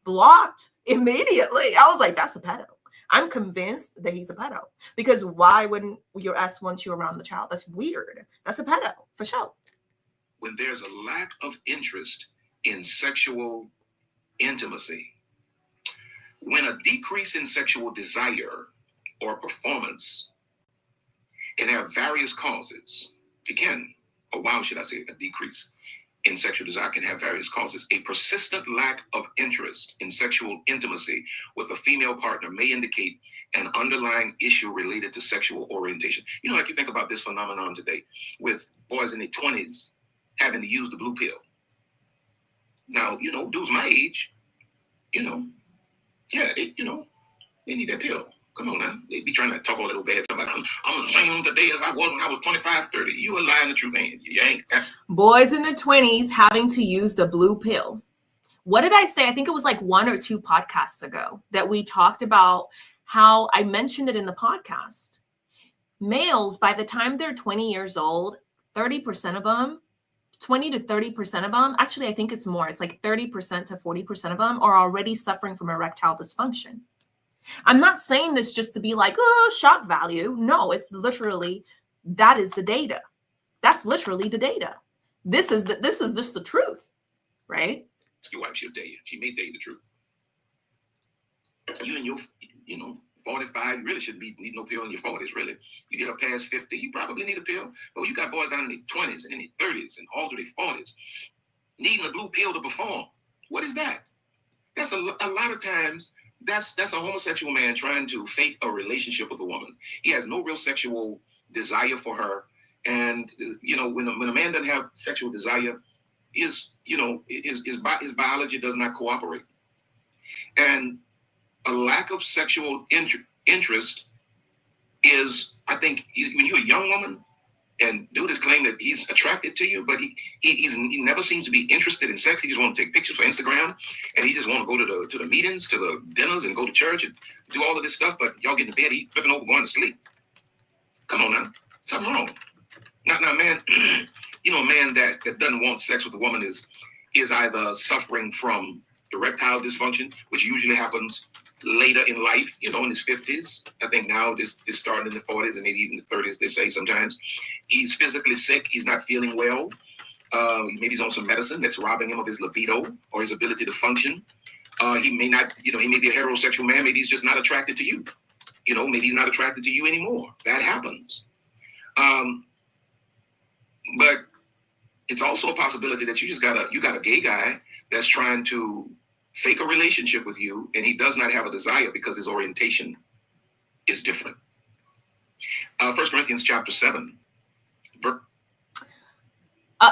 Blocked immediately. I was like, that's a pedo. I'm convinced that he's a pedo. Because why wouldn't your ex want you around the child? That's weird. That's a pedo, for sure. When there's a lack of interest in sexual intimacy, when a decrease in sexual desire or performance can have various causes. A decrease in sexual desire can have various causes. A persistent lack of interest in sexual intimacy with a female partner may indicate an underlying issue related to sexual orientation. Like you think about this phenomenon today with boys in their 20s having to use the blue pill. Now, dudes my age, they need that pill. Come on now. They be trying to talk all that old bad stuff about, I'm the same today as I was when I was 25, 30. You are lying the truth, ain't you? Ain't. Boys in the 20s having to use the blue pill. What did I say? I think it was like 1 or 2 podcasts ago that we talked about how I mentioned it in the podcast. Males, by the time they're 20 years old, 30% of them, 20 to 30% of them, actually, I think it's more. It's like 30% to 40% of them are already suffering from erectile dysfunction. I'm not saying this just to be like, oh, shock value. No, it's literally, that is the data. That's literally the data. This is just the truth, right? Your wife, she'll tell you. She may tell you the truth. You and your, 45, you really shouldn't be needing no pill in your 40s, really. You get up past 50, you probably need a pill. But you got boys out in their 20s and in their 30s and all through their 40s needing a blue pill to perform. What is that? That's a lot of times, that's a homosexual man trying to fake a relationship with a woman. He has no real sexual desire for her. And, when a man doesn't have sexual desire, his biology does not cooperate. And a lack of sexual interest is, I think, when you're a young woman And dude is claiming that he's attracted to you, but he never seems to be interested in sex. He just want to take pictures for Instagram, and he just want to go to the meetings, to the dinners, and go to church and do all of this stuff. But y'all get in bed, he flipping over, going to sleep. Come on now, something wrong. Now, man, you know, a man that doesn't want sex with a woman is either suffering from erectile dysfunction, which usually happens later in life, you know, in his 50s. I think now this is starting in the 40s and maybe even the 30s, they say sometimes. He's physically sick. He's not feeling well. Maybe he's on some medicine that's robbing him of his libido or his ability to function. He may not, you know, he may be a heterosexual man. Maybe he's just not attracted to you. You know, maybe he's not attracted to you anymore. That happens. But it's also a possibility that you got a gay guy that's trying to fake a relationship with you, and he does not have a desire because his orientation is different. 1 Corinthians chapter 7.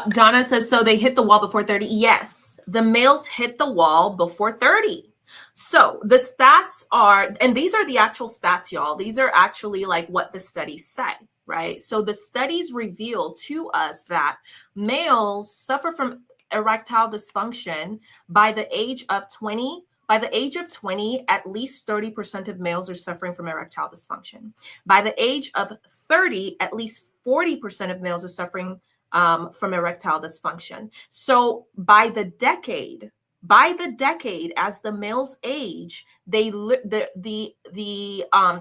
Donna says, so they hit the wall before 30. Yes, the males hit the wall before 30. So the stats are, and these are the actual stats, y'all. These are actually like what the studies say, right? So the studies reveal to us that males suffer from erectile dysfunction by the age of 20. By the age of 20, at least 30% of males are suffering from erectile dysfunction. By the age of 30, at least 40% of males are suffering from erectile dysfunction. So by the decade, as the males age, the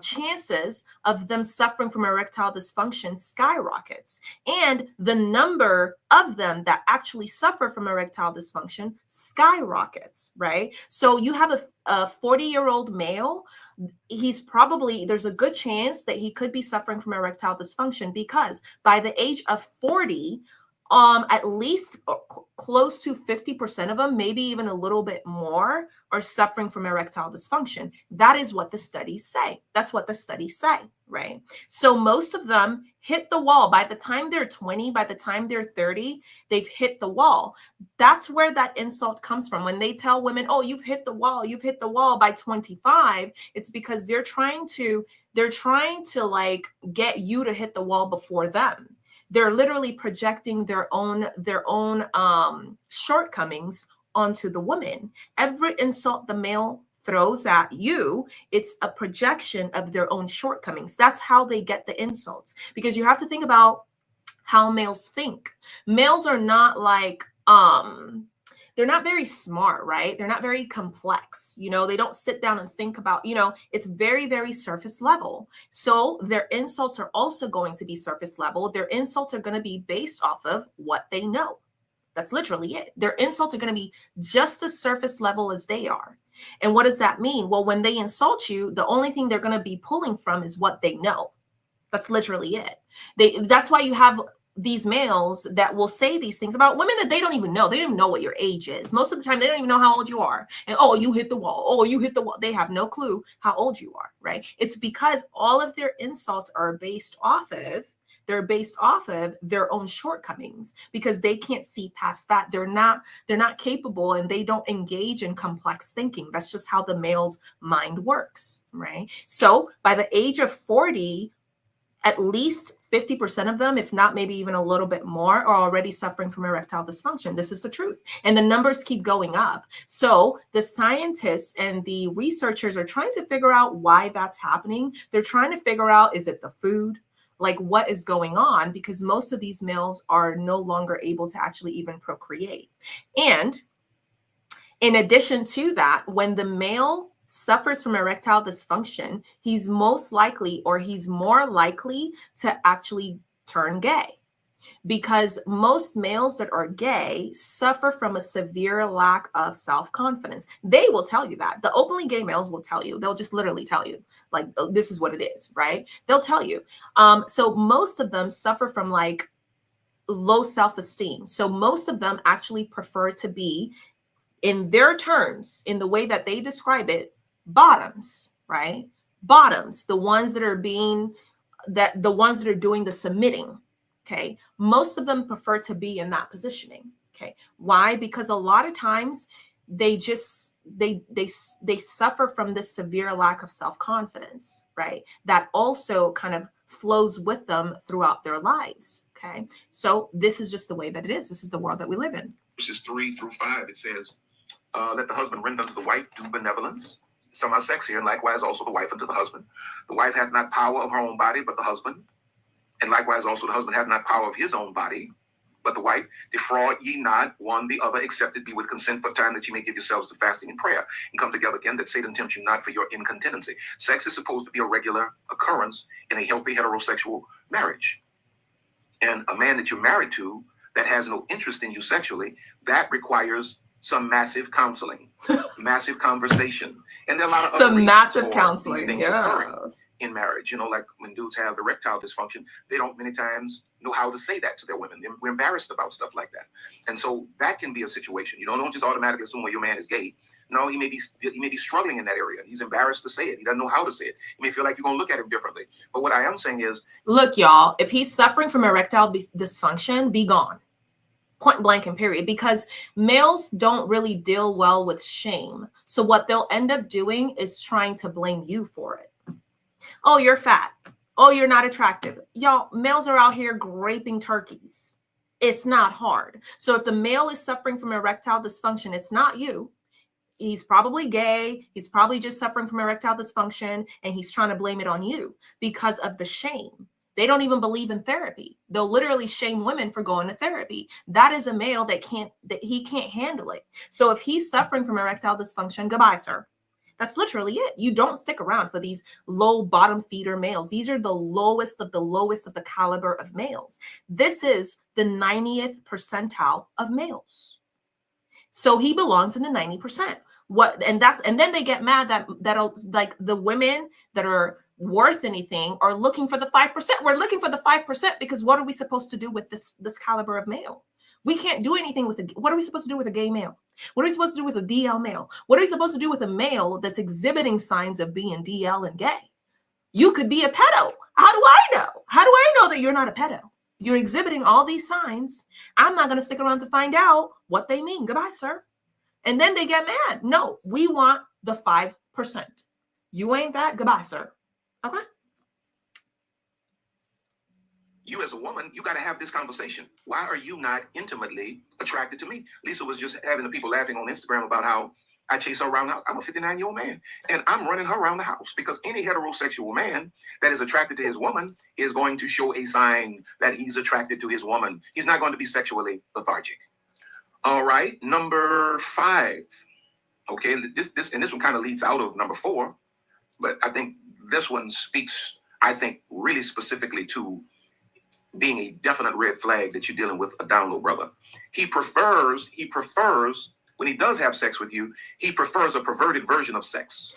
chances of them suffering from erectile dysfunction skyrockets, and the number of them that actually suffer from erectile dysfunction skyrockets, right? So you have a 40-year-old male. There's a good chance that he could be suffering from erectile dysfunction, because by the age of 40, at least close to 50% of them, maybe even a little bit more, are suffering from erectile dysfunction. That is what the studies say. That's what the studies say, right? So most of them hit the wall. By the time they're 20, by the time they're 30, they've hit the wall. That's where that insult comes from. When they tell women, oh, you've hit the wall by 25, it's because they're trying to like get you to hit the wall before them. They're literally projecting their own shortcomings onto the woman. Every insult the male throws at you, it's a projection of their own shortcomings. That's how they get the insults. Because you have to think about how males think. Males are not like, they're not very smart, right? They're not very complex. You know, they don't sit down and think about, you know, it's very, very surface level. So their insults are also going to be surface level. Their insults are going to be based off of what they know. That's literally it. Their insults are going to be just as surface level as they are. And what does that mean? Well, when they insult you, the only thing they're going to be pulling from is what they know. That's literally it. That's why you have these males that will say these things about women that they don't even know. They don't even know what your age is. Most of the time, they don't even know how old you are. And, oh, you hit the wall. Oh, you hit the wall. They have no clue how old you are, right? It's because all of their insults are based off of their own shortcomings, because they can't see past that. They're not capable, and they don't engage in complex thinking. That's just how the male's mind works, right? So by the age of 40, at least 50% of them, if not maybe even a little bit more, are already suffering from erectile dysfunction. This is the truth. And the numbers keep going up. So the scientists and the researchers are trying to figure out why that's happening. They're trying to figure out, is it the food? Like, what is going on? Because most of these males are no longer able to actually even procreate. And in addition to that, when the male suffers from erectile dysfunction, he's more likely to actually turn gay, because most males that are gay suffer from a severe lack of self-confidence. They will tell you that. The openly gay males will tell you. They'll just literally tell you, like, oh, this is what it is, right? They'll tell you. So most of them suffer from like low self-esteem. So most of them actually prefer to be, in their terms, in the way that they describe it, bottoms, right? Bottoms, the ones that are doing the submitting. Okay. Most of them prefer to be in that positioning. Okay. Why? Because a lot of times they suffer from this severe lack of self-confidence, right? That also kind of flows with them throughout their lives. Okay. So this is just the way that it is. This is the world that we live in. Verses 3 through 5, it says, let the husband render unto the wife due benevolence. It's talking about sex here, and likewise also the wife unto the husband. The wife hath not power of her own body, but the husband. And likewise also the husband hath not power of his own body, but the wife. Defraud ye not one the other, except it be with consent for time, that ye may give yourselves to fasting and prayer, and come together again, that Satan tempt you not for your incontinency. Sex is supposed to be a regular occurrence in a healthy heterosexual marriage. And a man that you're married to that has no interest in you sexually, that requires some massive counseling, massive conversation. And there are a lot of Some other massive these counseling. things occurring in marriage. You know, like when dudes have erectile dysfunction, they don't many times know how to say that to their women. We're embarrassed about stuff like that. And so that can be a situation. You don't just automatically assume, well, your man is gay. No, he may be struggling in that area. He's embarrassed to say it. He doesn't know how to say it. He may feel like you're going to look at him differently. But what I am saying is, look, y'all, if he's suffering from erectile dysfunction, be gone. Point blank and period. Because males don't really deal well with shame. So what they'll end up doing is trying to blame you for it. Oh, you're fat. Oh, you're not attractive. Y'all, males are out here graping turkeys. It's not hard. So if the male is suffering from erectile dysfunction, it's not you. He's probably gay. He's probably just suffering from erectile dysfunction, and he's trying to blame it on you because of the shame. They don't even believe in therapy. They'll literally shame women for going to therapy. That is a male that he can't handle it. So if he's suffering from erectile dysfunction, goodbye, sir. That's literally it. You don't stick around for these low bottom feeder males. These are the lowest of the caliber of males. This is the 90th percentile of males. So he belongs in the 90%. And then they get mad that like the women that are worth anything are looking for the 5%. We're looking for the 5% because what are we supposed to do with this caliber of male? We can't do anything with what are we supposed to do with a gay male? What are we supposed to do with a DL male? What are we supposed to do with a male that's exhibiting signs of being DL and gay? You could be a pedo. How do I know? How do I know that you're not a pedo? You're exhibiting all these signs. I'm not going to stick around to find out what they mean. Goodbye, sir. And then they get mad. No, we want the 5%. You ain't that? Goodbye, sir. Okay. You as a woman, you got to have this conversation. Why are you not intimately attracted to me? Lisa was just having the people laughing on Instagram about how I chase her around the house. I'm a 59-year-old man, and I'm running her around the house because any heterosexual man that is attracted to his woman is going to show a sign that he's attracted to his woman. He's not going to be sexually lethargic. All right, number 5. Okay, this one kind of leads out of number 4, but I think this one speaks, really specifically to being a definite red flag that you're dealing with a down low brother. He prefers, when he does have sex with you, he prefers a perverted version of sex.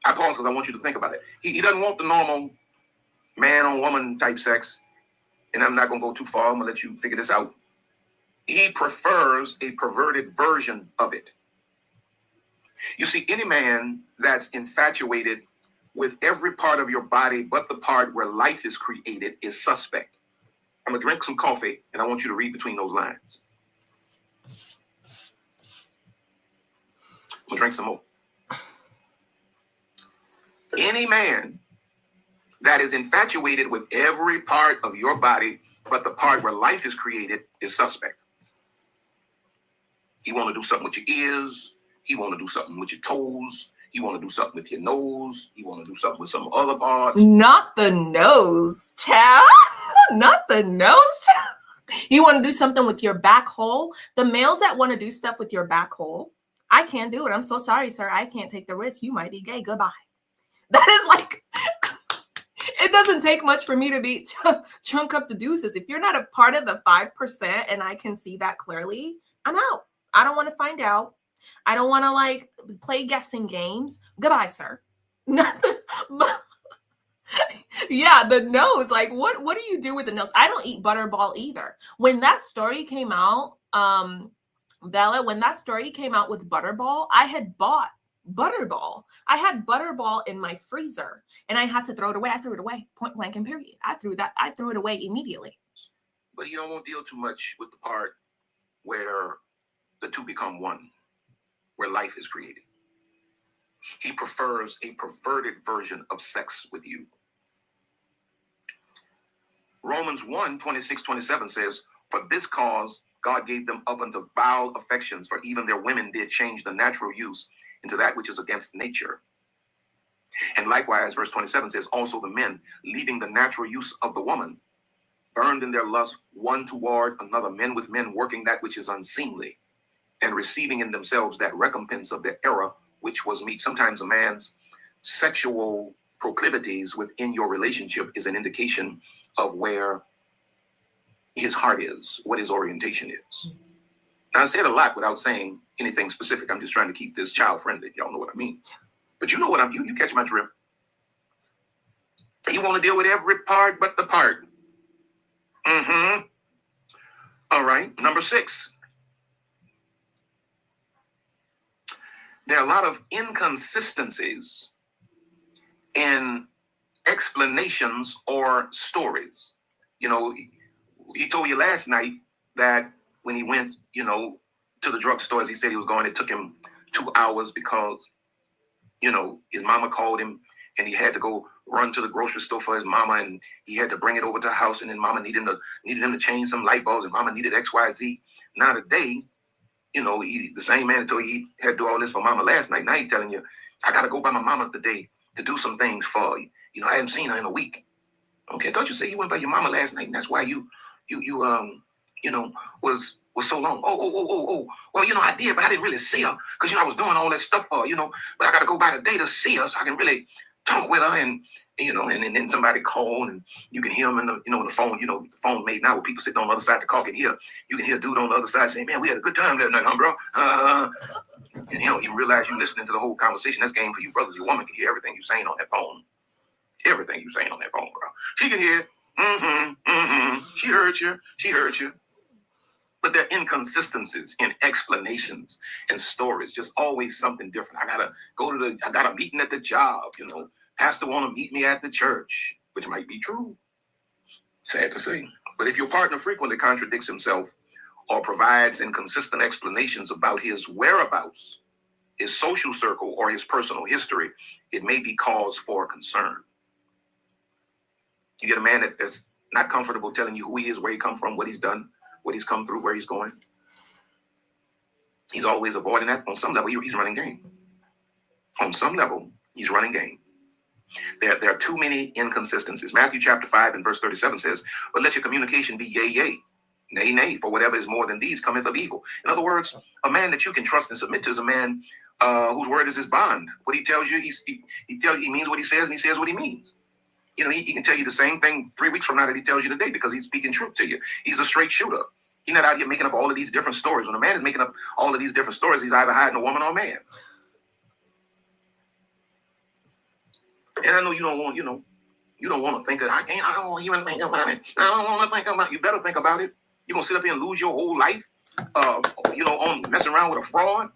I pause because I want you to think about it. He doesn't want the normal man on woman type sex. And I'm not going to go too far. I'm going to let you figure this out. He prefers a perverted version of it. You see, any man that's infatuated with every part of your body but the part where life is created is suspect. I'm going to drink some coffee, and I want you to read between those lines. I'm going to drink some more. Any man that is infatuated with every part of your body but the part where life is created is suspect. He want to do something with your ears. He want to do something with your toes. He want to do something with your nose. He want to do something with some other parts. Not the nose, child. Not the nose, child. You want to do something with your back hole? The males that want to do stuff with your back hole, I can't do it. I'm so sorry, sir. I can't take the risk. You might be gay. Goodbye. That is like, it doesn't take much for me to be chunk up the deuces. If you're not a part of the 5% and I can see that clearly, I'm out. I don't want to find out. I don't want to like play guessing games. Goodbye, sir. Nothing. Yeah, the nose. Like, what do you do with the nose? I don't eat Butterball either. When that story came out, Bella, when that story came out with Butterball, I had bought Butterball. I had Butterball in my freezer and I had to throw it away. I threw it away, point blank and period. I threw it away immediately. But you don't want to deal too much with the part where the two become one, where life is created. He prefers a perverted version of sex with you. Romans 1:26-27 says, for this cause God gave them up unto vile affections, for even their women did change the natural use into that which is against nature. And likewise, verse 27 says, also the men, leaving the natural use of the woman, burned in their lust one toward another, men with men, working that which is unseemly, and receiving in themselves that recompense of their error, which was meet. Sometimes a man's sexual proclivities within your relationship is an indication of where his heart is, what his orientation is. Now, I said a lot without saying anything specific. I'm just trying to keep this child friendly. Y'all know what I mean. But you know what you catch my drift. You want to deal with every part but the part. All right. Number 6. There are a lot of inconsistencies in explanations or stories. You know, he told you last night that when he went, to the drugstores, he said he was going, it took him 2 hours because, his mama called him and he had to go run to the grocery store for his mama, and he had to bring it over to the house, and then mama needed him to change some light bulbs, and mama needed XYZ. Now today, he, the same man that told you he had to do all this for mama last night, now he's telling you, I got to go by my mama's today to do some things for you. I haven't seen her in a week. Okay, I thought you said you went by your mama last night, and that's why you was so long. Oh. Well, I did, but I didn't really see her because, I was doing all that stuff for her, but I got to go by today to see her so I can really talk with her, and then somebody called, and you can hear them in the phone, the phone made now with people sitting on the other side of the car you can hear a dude on the other side saying, man, we had a good time that night, huh, bro? And you realize you're listening to the whole conversation. That's game for you brothers. Your woman can hear everything you're saying on that phone. Everything you're saying on that phone, bro. She can hear, she heard you. But there are inconsistencies in explanations and stories, just always something different. I got a meeting at the job, pastor want to meet me at the church, which might be true. Sad to say. But if your partner frequently contradicts himself or provides inconsistent explanations about his whereabouts, his social circle, or his personal history, it may be cause for concern. You get a man that's not comfortable telling you who he is, where he come from, what he's done, what he's come through, where he's going. He's always avoiding that. On some level, he's running game. On some level, he's running game. There are too many inconsistencies. Matthew chapter 5 and verse 37 says, but let your communication be yea, yea, nay, nay, for whatever is more than these cometh of evil. In other words, a man that you can trust and submit to is a man whose word is his bond. What he tells you, he means what he says, and he says what he means. He can tell you the same thing 3 weeks from now that he tells you today because he's speaking truth to you. He's a straight shooter. He's not out here making up all of these different stories. When a man is making up all of these different stories, he's either hiding a woman or a man. And I know you don't want to think of, I don't even think about it. I don't want to think about it. You better think about it. You're going to sit up here and lose your whole life, on messing around with a fraud.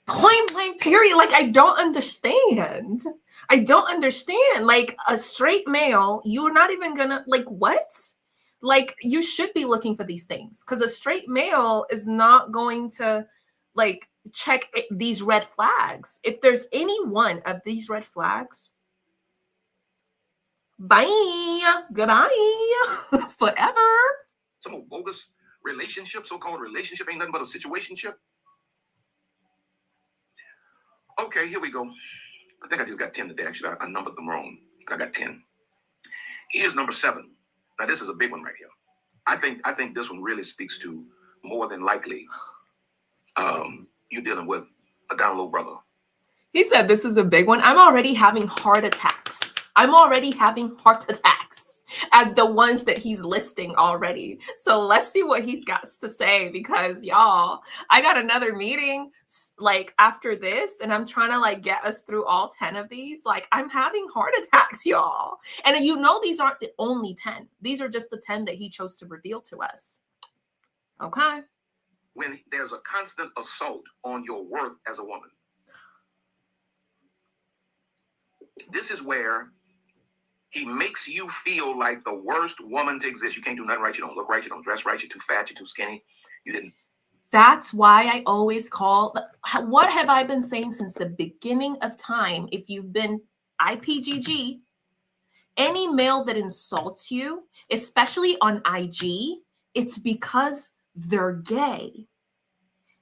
Point blank, period. Like, I don't understand. Like, a straight male, you're not even gonna, like, what? Like, you should be looking for these things because a straight male is not going to, like, check these red flags. If there's any one of these red flags, bye, goodbye, forever. Some bogus relationship, so-called relationship, ain't nothing but a situationship. Okay, here we go. I think I just got 10 today. Actually, I numbered them wrong. I got 10. Here's number 7. Now, this is a big one right here. I think this one really speaks to more than likely you dealing with a down low brother. He said this is a big one. I'm already having heart attacks at the ones that he's listing already. So let's see what he's got to say, because y'all, I got another meeting like after this, and I'm trying to like get us through all 10 of these. Like, I'm having heart attacks, y'all. And these aren't the only 10. These are just the 10 that he chose to reveal to us. Okay. When there's a constant assault on your worth as a woman, this is where he makes you feel like the worst woman to exist. You can't do nothing right. You don't look right. You don't dress right. You're too fat. You're too skinny. You didn't. That's why I always call, what have I been saying since the beginning of time? If you've been IPGG Any male that insults you, especially on IG, it's because they're gay.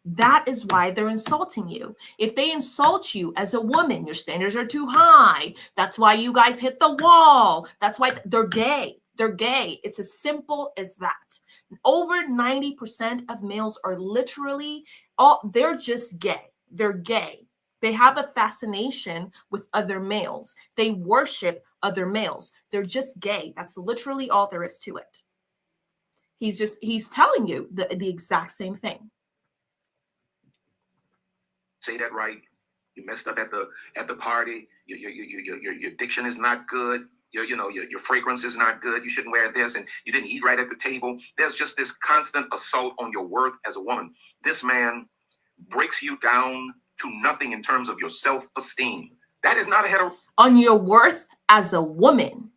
That is why they're insulting you. If they insult you as a woman, your standards are too high. That's why you guys hit the wall. That's why they're gay. They're gay. It's as simple as that. Over 90% of males are literally, they're just gay. They're gay. They have a fascination with other males. They worship other males. They're just gay. That's literally all there is to it. He's telling you the exact same thing. Say that right. You messed up at the party. Your diction is not good. Your fragrance is not good. You shouldn't wear this, and you didn't eat right at the table. There's just this constant assault on your worth as a woman. This man breaks you down to nothing in terms of your self-esteem. That is not a hetero. On your worth as a woman.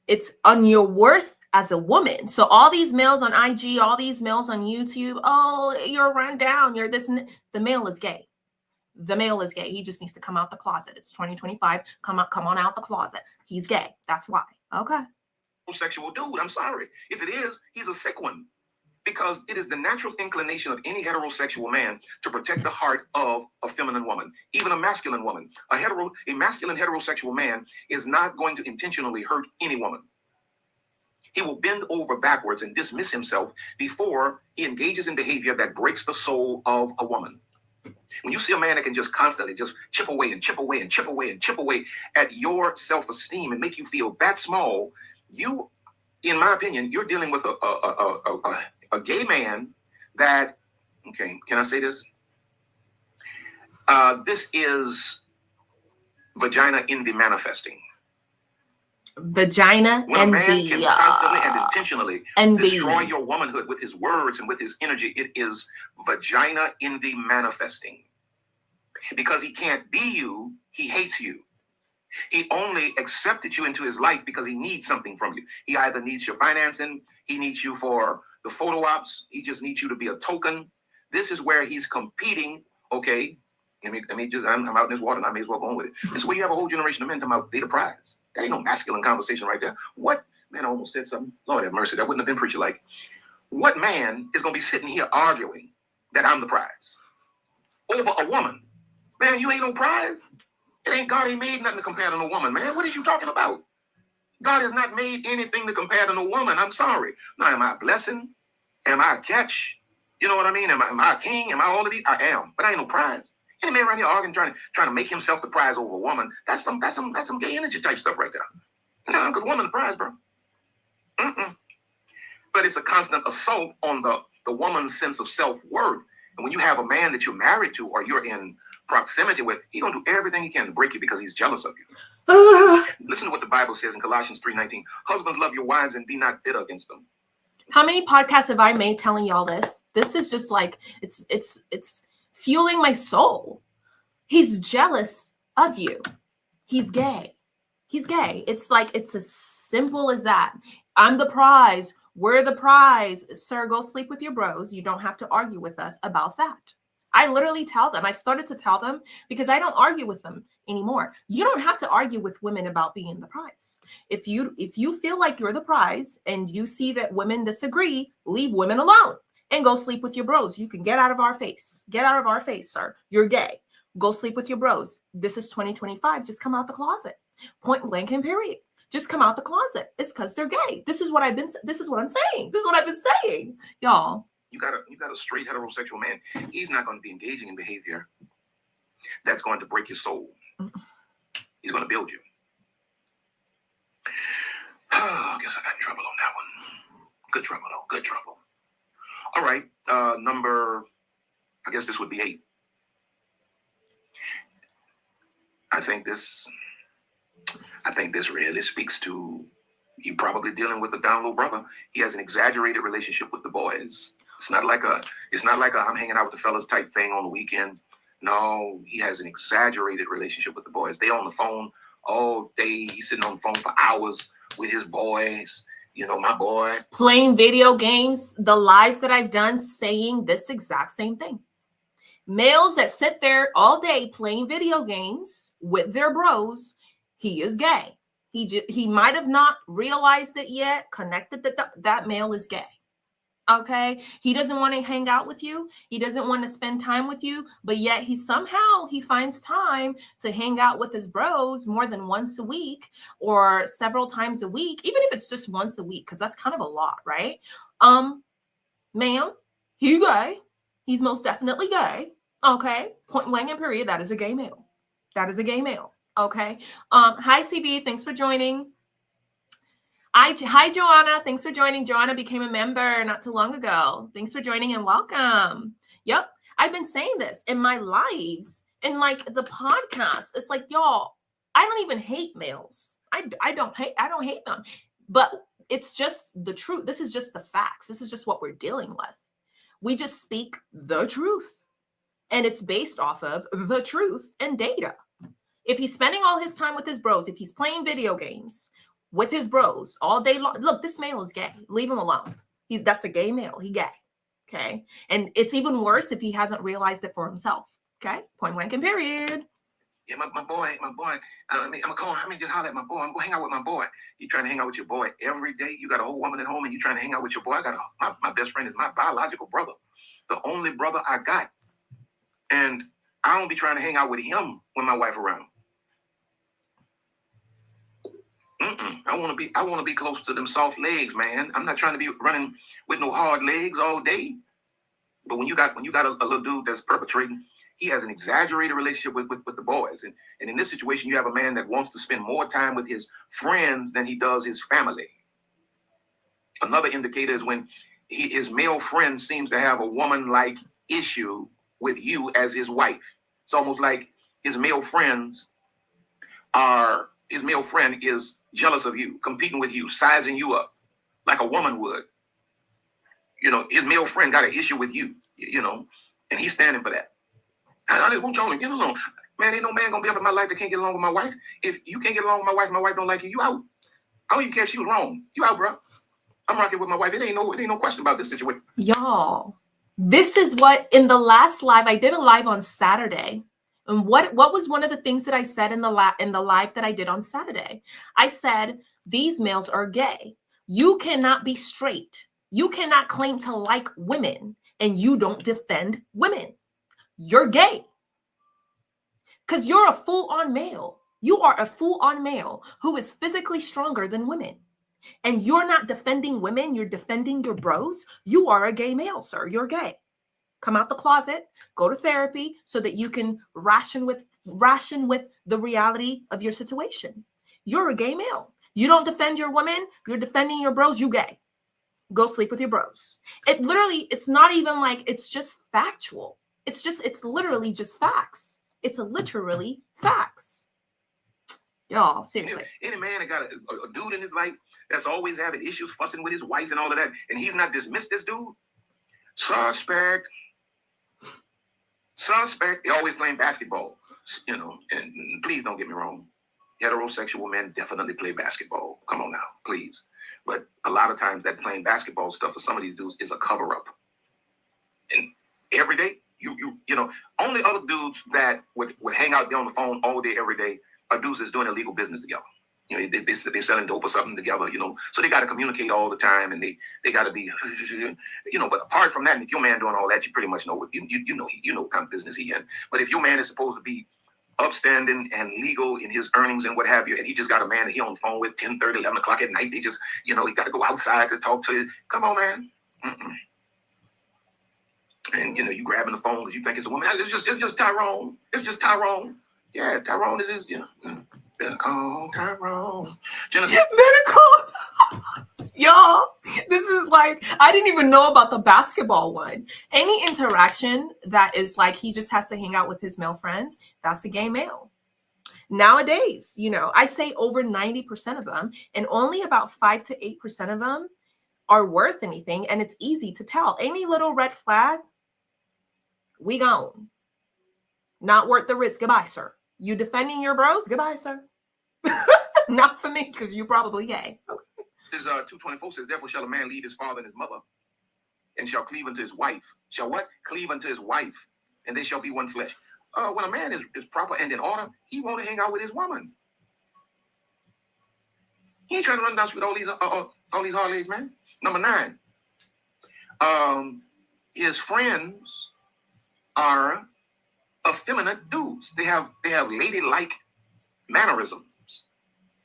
It's on your worth as a woman. So all these males on IG, all these males on YouTube, oh, you're run down, you're this. The male is gay. The male is gay. He just needs to come out the closet. It's 2025. Come on out the closet. He's gay. That's why. Okay. Homosexual dude. I'm sorry. If it is, he's a sick one. Because it is the natural inclination of any heterosexual man to protect the heart of a feminine woman, even a masculine woman. A masculine heterosexual man is not going to intentionally hurt any woman. He will bend over backwards and dismiss himself before he engages in behavior that breaks the soul of a woman. When you see a man that can just constantly just chip away and chip away and chip away and chip away at your self-esteem and make you feel that small, you, in my opinion, you're dealing with a gay man that, okay, can I say this? This is vagina envy manifesting. Vagina when envy. When a man can constantly and intentionally destroy your womanhood with his words and with his energy, it is vagina envy manifesting. Because he can't be you, he hates you. He only accepted you into his life because he needs something from you. He either needs your financing, he needs you for the photo ops, he just needs you to be a token. This is where he's competing. Okay, I'm out in this water and I may as well go on with it. This is where you have a whole generation of men talking about data prize. That ain't no masculine conversation right there. What man, I almost said something. Lord have mercy, that wouldn't have been preacher like. What man is gonna be sitting here arguing that I'm the prize over a woman? Man, you ain't no prize. God ain't made nothing to compare to no woman, man. What are you talking about? God has not made anything to compare to no woman. I'm sorry. Now, am I a blessing? Am I a catch? You know what I mean? Am I a king? Am I all of these? I am, but I ain't no prize. Any man around here arguing, trying to make himself the prize over a woman, that's some gay energy type stuff right there. No, because woman the prize, bro. But it's a constant assault on the woman's sense of self-worth. And when you have a man that you're married to or you're in proximity with, he's gonna do everything he can to break you because he's jealous of you. Listen to what the Bible says in Colossians 3:19. Husbands, love your wives and be not bitter against them. How many podcasts have I made telling y'all this? This is just like it's fueling my soul. He's jealous of you. He's gay. He's gay. It's like it's as simple as that. I'm the prize. We're the prize. Sir, go sleep with your bros. You don't have to argue with us about that. I literally tell them, I've started to tell them because I don't argue with them anymore. You don't have to argue with women about being the prize. If you feel like you're the prize and you see that women disagree, leave women alone and go sleep with your bros. You can get out of our face. Get out of our face, sir. You're gay. Go sleep with your bros. This is 2025. Just come out the closet. Point blank and period. Just come out the closet. It's because they're gay. This is what I'm saying. This is what I've been saying, y'all. You got a straight heterosexual man. He's not going to be engaging in behavior that's going to break your soul. He's going to build you. I guess I got in trouble on that one. Good trouble, though. Good trouble. All right. I guess this would be 8. I think this really speaks to you probably dealing with a down low brother. He has an exaggerated relationship with the boys. It's not like a I'm hanging out with the fellas type thing on the weekend. No, he has an exaggerated relationship with the boys. They on the phone all day. He's sitting on the phone for hours with his boys. You know, my boy. Playing video games. The lives that I've done saying this exact same thing. Males that sit there all day playing video games with their bros. he is gay. He might have not realized it yet, connected that male is gay. Okay, he doesn't want to hang out with you. He doesn't want to spend time with you, but yet he finds time to hang out with his bros more than once a week or several times a week, even if it's just once a week, because that's kind of a lot, right? Ma'am, he gay. He's most definitely gay. Okay, point blank and period. That is a gay male. That is a gay male. Okay. Hi CB, thanks for joining. Hi, Joanna. Thanks for joining. Joanna became a member not too long ago. Thanks for joining and welcome. Yep. I've been saying this in my lives, in like the podcast. It's like, y'all, I don't even hate males. I don't hate them. But it's just the truth. This is just the facts. This is just what we're dealing with. We just speak the truth. And it's based off of the truth and data. If he's spending all his time with his bros, if he's playing video games with his bros all day long. Look, this male is gay. Leave him alone. That's a gay male. He gay. Okay. And it's even worse if he hasn't realized it for himself. Okay. Point blank and period. Yeah, my boy. I'm gonna call. I mean, just holler at my boy. I'm gonna hang out with my boy. You trying to hang out with your boy every day? You got a whole woman at home, and you trying to hang out with your boy? I got my best friend is my biological brother, the only brother I got, and I don't be trying to hang out with him when my wife around. I want to be close to them soft legs, man. I'm not trying to be running with no hard legs all day. But when you got a little dude that's perpetrating, he has an exaggerated relationship with the boys. And in this situation, you have a man that wants to spend more time with his friends than he does his family. Another indicator is when his male friend seems to have a woman-like issue with you as his wife. It's almost like his male friend is jealous of you, competing with you, sizing you up like a woman would. You know, his male friend got an issue with you, and he's standing for that. I just want y'all to get along. Man, ain't no man gonna be up in my life that can't get along with my wife. If you can't get along with my wife don't like you, you out. I don't even care if she was wrong. You out, bro. I'm rocking with my wife. It ain't no question about this situation. Y'all, this is what in the last live, I did a live on Saturday. And what was one of the things that I said in the live that I did on Saturday? I said, these males are gay. You cannot be straight. You cannot claim to like women and you don't defend women. You're gay. Because you're a full-on male. You are a full-on male who is physically stronger than women. And you're not defending women. You're defending your bros. You are a gay male, sir. You're gay. Come out the closet, go to therapy so that you can ration with the reality of your situation. You're a gay male. You don't defend your women, you're defending your bros, you gay. Go sleep with your bros. It's not even like, it's just factual. It's literally just facts. It's literally facts. Y'all, seriously. Any man that got a dude in his life that's always having issues, fussing with his wife and all of that, and he's not dismissed this dude, suspect. They're always playing basketball, and please don't get me wrong. Heterosexual men definitely play basketball. Come on now, please. But a lot of times that playing basketball stuff for some of these dudes is a cover-up. And every day, only other dudes that would hang out there on the phone all day, every day, are dudes that's doing illegal business together. They're selling dope or something together, so they got to communicate all the time, and they got to be, but apart from that, if your man doing all that, you pretty much know what, you know what kind of business he in. But if your man is supposed to be upstanding and legal in his earnings and what have you, and he just got a man that he on the phone with 10:30, 11 o'clock at night, they just, he got to go outside to talk to you. Come on, man. And, you grabbing the phone because you think it's a woman. It's just Tyrone. It's just Tyrone. Yeah, Tyrone is his, better call Tyrone. Genesis. Better call. Y'all, this is like, I didn't even know about the basketball one. Any interaction that is like, he just has to hang out with his male friends, that's a gay male. Nowadays, I say over 90% of them, and only about 5 to 8% of them are worth anything. And it's easy to tell. Any little red flag, we gone. Not worth the risk. Goodbye, sir. You defending your bros? Goodbye, sir. Not for me, because you probably gay. Okay. This 2:24 says, therefore shall a man leave his father and his mother, and shall cleave unto his wife. Shall what? Cleave unto his wife, and they shall be one flesh. When a man is proper and in order, he want to hang out with his woman. He ain't trying to run down with all these hard legs, man. Number 9. His friends are effeminate dudes. They have ladylike mannerisms.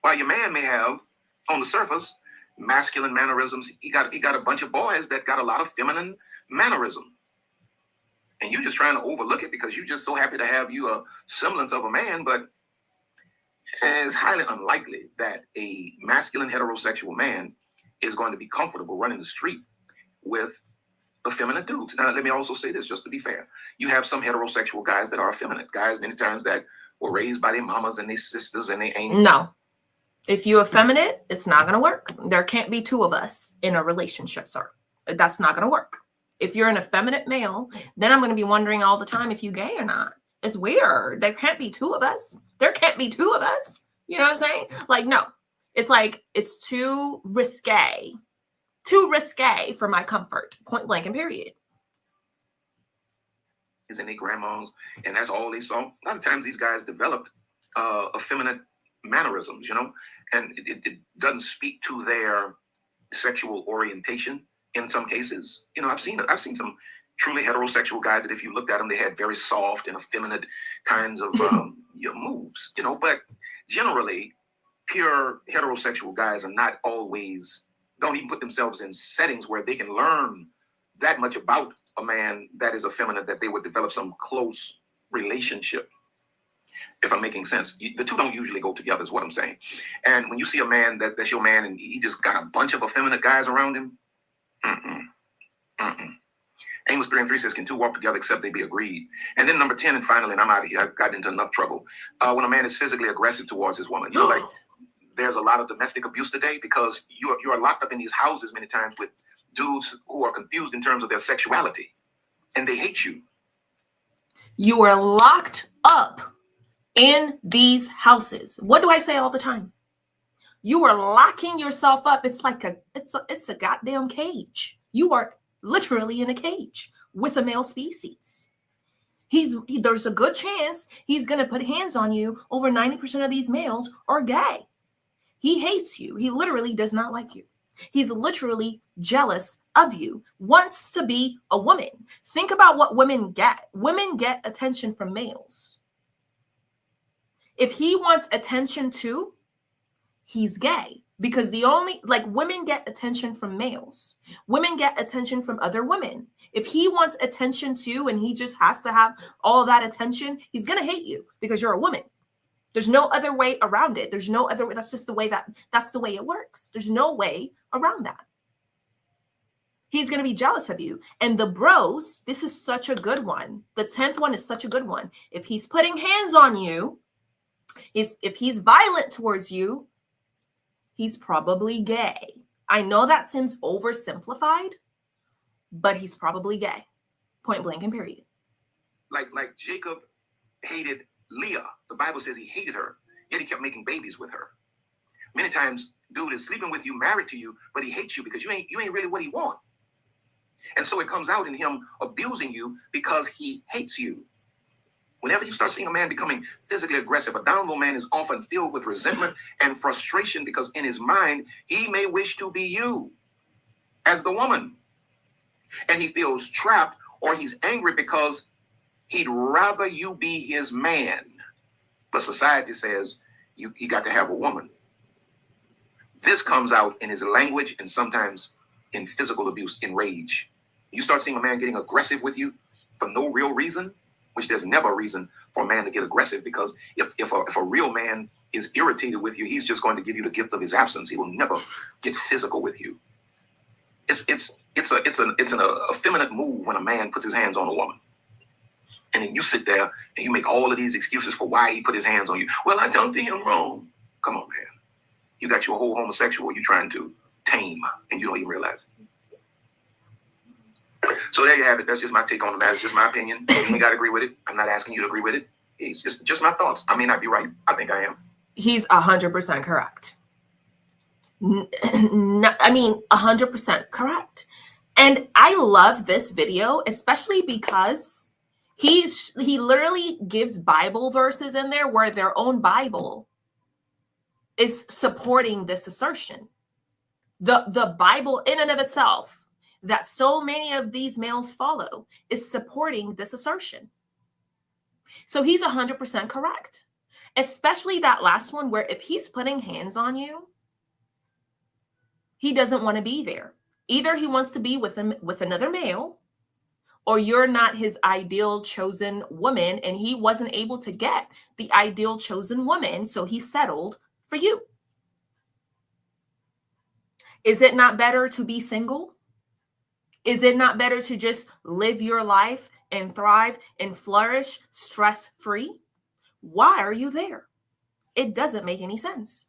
While your man may have, on the surface, masculine mannerisms, he got a bunch of boys that got a lot of feminine mannerism. And you just trying to overlook it because you're just so happy to have you a semblance of a man, but it's highly unlikely that a masculine heterosexual man is going to be comfortable running the street with effeminate dudes. Now, let me also say this, just to be fair. You have some heterosexual guys that are effeminate. Guys, many times, that were raised by their mamas and their sisters and they ain't. No. If you're effeminate, it's not going to work. There can't be 2 of us in a relationship, sir. That's not going to work. If you're an effeminate male, then I'm going to be wondering all the time if you're gay or not. It's weird. There can't be 2 of us. There can't be 2 of us. You know what I'm saying? Like, no. It's like, it's too risque. Too risque for my comfort. Point blank and period. And their grandmas, and that's all they saw. A lot of times these guys developed effeminate mannerisms, you know, and it doesn't speak to their sexual orientation in some cases. You know, I've seen some truly heterosexual guys that if you looked at them, they had very soft and effeminate kinds of moves, you know, but generally pure heterosexual guys are not always, don't even put themselves in settings where they can learn that much about a man that is effeminate, that they would develop some close relationship. If I'm making sense, the 2 don't usually go together is what I'm saying. And when you see a man that's your man and he just got a bunch of effeminate guys around him, Amos 3:3 says, can 2 walk together except they be agreed? And then number 10, and finally, and I'm out of here, I've gotten into enough trouble. When a man is physically aggressive towards his woman, you know, like there's a lot of domestic abuse today because you are locked up in these houses many times with dudes who are confused in terms of their sexuality and they hate you. You are locked up in these houses. What do I say all the time? You are locking yourself up. It's like it's a goddamn cage. You are literally in a cage with a male species. There's a good chance he's going to put hands on you. Over 90% of these males are gay. He hates you. He literally does not like you. He's literally jealous of you, wants to be a woman. Think about what women get. Women get attention from males. If he wants attention too, he's gay. Because women get attention from males. Women get attention from other women. If he wants attention too, and he just has to have all that attention, he's going to hate you because you're a woman. There's no other way around it. There's no other way. That's just the way that's the way it works. There's no way around that. He's going to be jealous of you. And the bros, this is such a good one. The 10th one is such a good one. If he's putting hands on you, if he's violent towards you, he's probably gay. I know that seems oversimplified, but he's probably gay. Point blank and period. Like Jacob hated Leah. The Bible says he hated her, yet he kept making babies with her. Many times, dude is sleeping with you, married to you, but he hates you because you ain't really what he wants. And so it comes out in him abusing you because he hates you. Whenever you start seeing a man becoming physically aggressive, a down low man is often filled with resentment and frustration because in his mind, he may wish to be you as the woman. And he feels trapped or he's angry because he'd rather you be his man. But society says you got to have a woman. This comes out in his language and sometimes in physical abuse, in rage. You start seeing a man getting aggressive with you for no real reason, which there's never a reason for a man to get aggressive, because if a real man is irritated with you, he's just going to give you the gift of his absence. He will never get physical with you. It's an effeminate move when a man puts his hands on a woman. And then you sit there and you make all of these excuses for why he put his hands on you. Well, I don't think him wrong. Come on, man. You got your whole homosexual you're trying to tame, and you don't even realize it. So there you have it. That's just my take on the matter. It's just my opinion. You ain't got to agree with it. I'm not asking you to agree with it. It's just my thoughts. I may not be right. I think I am. He's 100% correct. 100% correct. And I love this video, especially because he literally gives Bible verses in there where their own Bible is supporting this assertion. The Bible in and of itself that so many of these males follow is supporting this assertion. So he's 100% correct, especially that last one where if he's putting hands on you, he doesn't want to be there. Either he wants to be with another male, or you're not his ideal chosen woman and he wasn't able to get the ideal chosen woman, so he settled for you. Is it not better to be single? Is it not better to just live your life and thrive and flourish stress-free? Why are you there? It doesn't make any sense.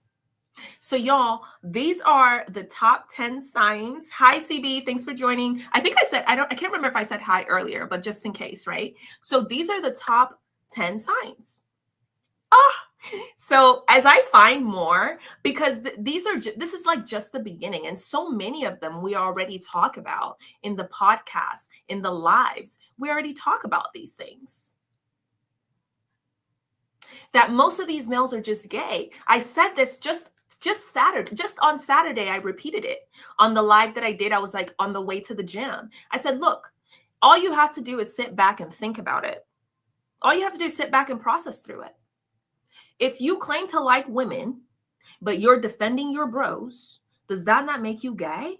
So y'all, these are the top 10 signs. Hi, CB, thanks for joining. I think I said, I can't remember if I said hi earlier, but just in case, right? So these are the top 10 signs. So as I find more, because this is like just the beginning, and so many of them we already talk about in the podcast, in the lives, we already talk about these things. That most of these males are just gay. I said this just on Saturday, I repeated it on the live that I did. I was like on the way to the gym. I said, look, all you have to do is sit back and think about it. All you have to do is sit back and process through it. If you claim to like women, but you're defending your bros, does that not make you gay?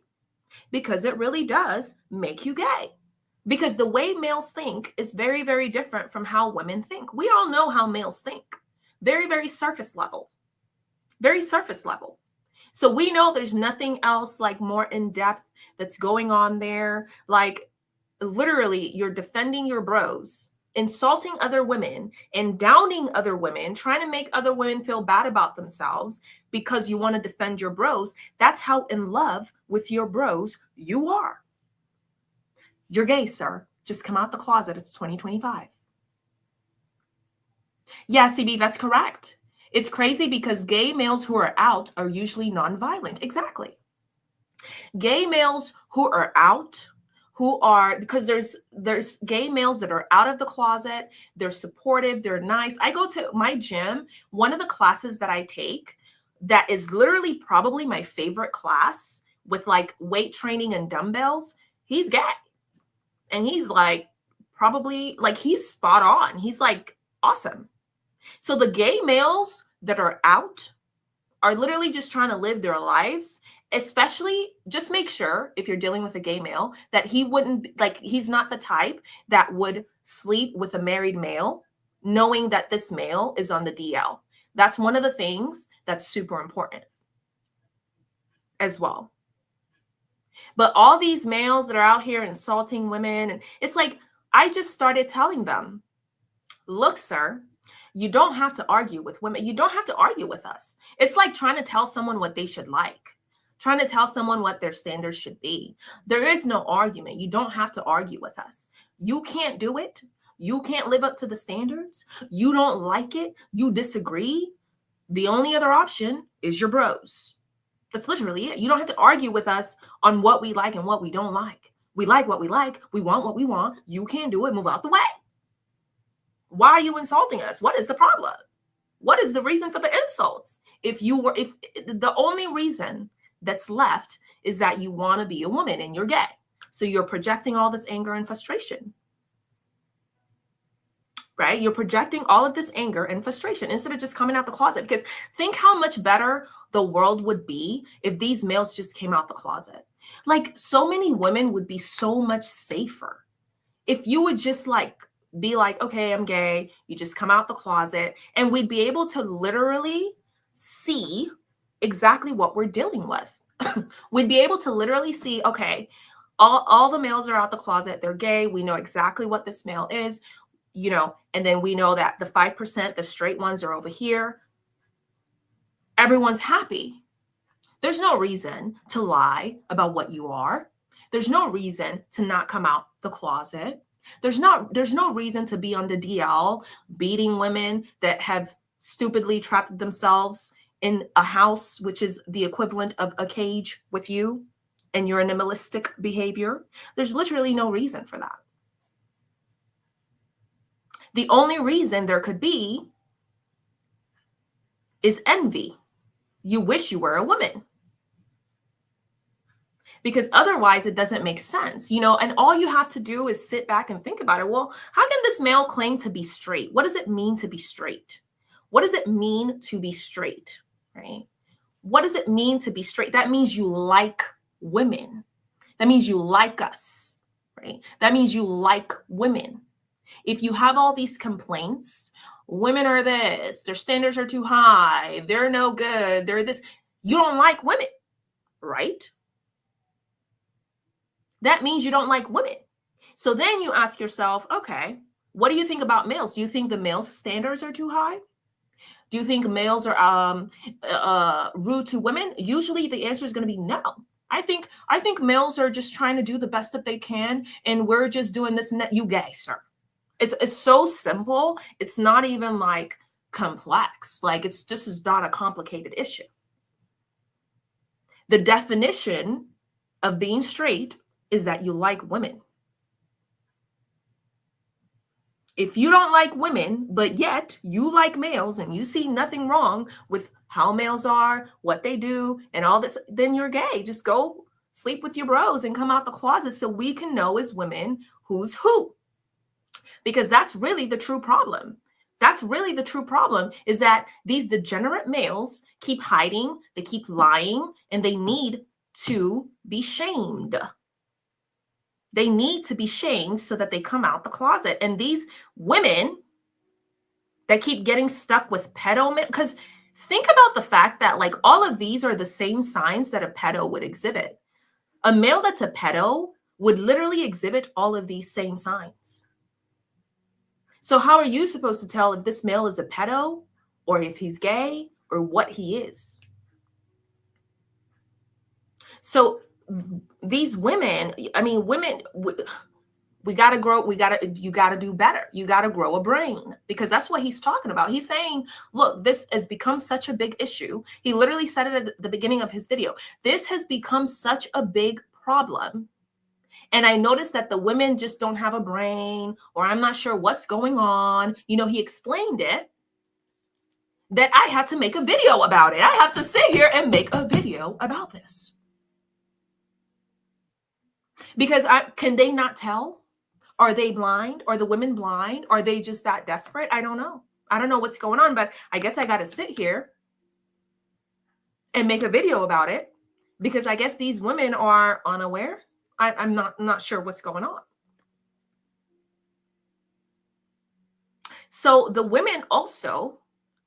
Because it really does make you gay. Because the way males think is very, very different from how women think. We all know how males think. Very, very surface level. Very surface level. So we know there's nothing else like more in depth that's going on there. Like literally you're defending your bros, insulting other women and downing other women, trying to make other women feel bad about themselves because you want to defend your bros. That's how in love with your bros you are. You're gay, sir. Just come out the closet. It's 2025. Yeah, CB, that's correct. It's crazy because gay males who are out are usually nonviolent. Exactly. Gay males who are out, because there's gay males that are out of the closet, they're supportive, they're nice. I go to my gym, one of the classes that I take that is literally probably my favorite class with like weight training and dumbbells, he's gay. And he's like, probably like he's spot on. He's like awesome. So the gay males that are out are literally just trying to live their lives. Especially just make sure if you're dealing with a gay male that he wouldn't, like, he's not the type that would sleep with a married male knowing that this male is on the DL. That's one of the things that's super important as well. But all these males that are out here insulting women, and it's like, I just started telling them, look, sir, you don't have to argue with women. You don't have to argue with us. It's like trying to tell someone what they should like. Trying to tell someone what their standards should be. There is no argument. You don't have to argue with us. You can't do it. You can't live up to the standards. You don't like it. You disagree. The only other option is your bros. That's literally it. You don't have to argue with us on what we like and what we don't like. We like what we like. We want what we want. You can't do it. Move out the way. Why are you insulting us? What is the problem? What is the reason for the insults? If the only reason that's left is that you want to be a woman and you're gay. So you're projecting all this anger and frustration, right? You're projecting all of this anger and frustration instead of just coming out the closet. Because think how much better the world would be if these males just came out the closet. Like so many women would be so much safer if you would just like be like, okay, I'm gay. You just come out the closet and we'd be able to literally see exactly what we're dealing with. We'd be able to literally see, okay, all the males are out the closet. They're gay. We know exactly what this male is, you know, and then we know that the 5%, the straight ones are over here. Everyone's happy. There's no reason to lie about what you are. There's no reason to not come out the closet. There's no reason to be on the DL beating women that have stupidly trapped themselves in a house, which is the equivalent of a cage with you, and your animalistic behavior. There's literally no reason for that. The only reason there could be is envy. You wish you were a woman. Because otherwise it doesn't make sense, and all you have to do is sit back and think about it. Well, how can this male claim to be straight? What does it mean to be straight? What does it mean to be straight, right? What does it mean to be straight? That means you like women. That means you like us, right? That means you like women. If you have all these complaints, women are this, their standards are too high, they're no good, they're this, you don't like women, right? That means you don't like women. So then you ask yourself, okay, what do you think about males? Do you think the males' standards are too high? Do you think males are rude to women? Usually the answer is going to be no. I think males are just trying to do the best that they can, and we're just doing this and that. You gay, sir. It's so simple. It's not even like complex. Like it's just is not a complicated issue. The definition of being straight is that you like women. If you don't like women, but yet you like males and you see nothing wrong with how males are, what they do, and all this, then you're gay. Just go sleep with your bros and come out the closet so we can know as women who's who. Because that's really the true problem. That's really the true problem, is that these degenerate males keep hiding, they keep lying, and they need to be shamed. They need to be shamed so that they come out the closet. And these women that keep getting stuck with pedo, because think about the fact that like all of these are the same signs that a pedo would exhibit. A male that's a pedo would literally exhibit all of these same signs. So how are you supposed to tell if this male is a pedo or if he's gay or what he is? So these women, we got to grow. You got to do better. You got to grow a brain, because that's what he's talking about. He's saying, look, this has become such a big issue. He literally said it at the beginning of his video. This has become such a big problem. And I noticed that the women just don't have a brain, or I'm not sure what's going on. He explained it, that I had to make a video about it. I have to sit here and make a video about this. Because can they not tell? Are they blind? Are the women blind? Are they just that desperate? I don't know. I don't know what's going on, but I guess I got to sit here and make a video about it, because I guess these women are unaware. I'm not sure what's going on. So the women also,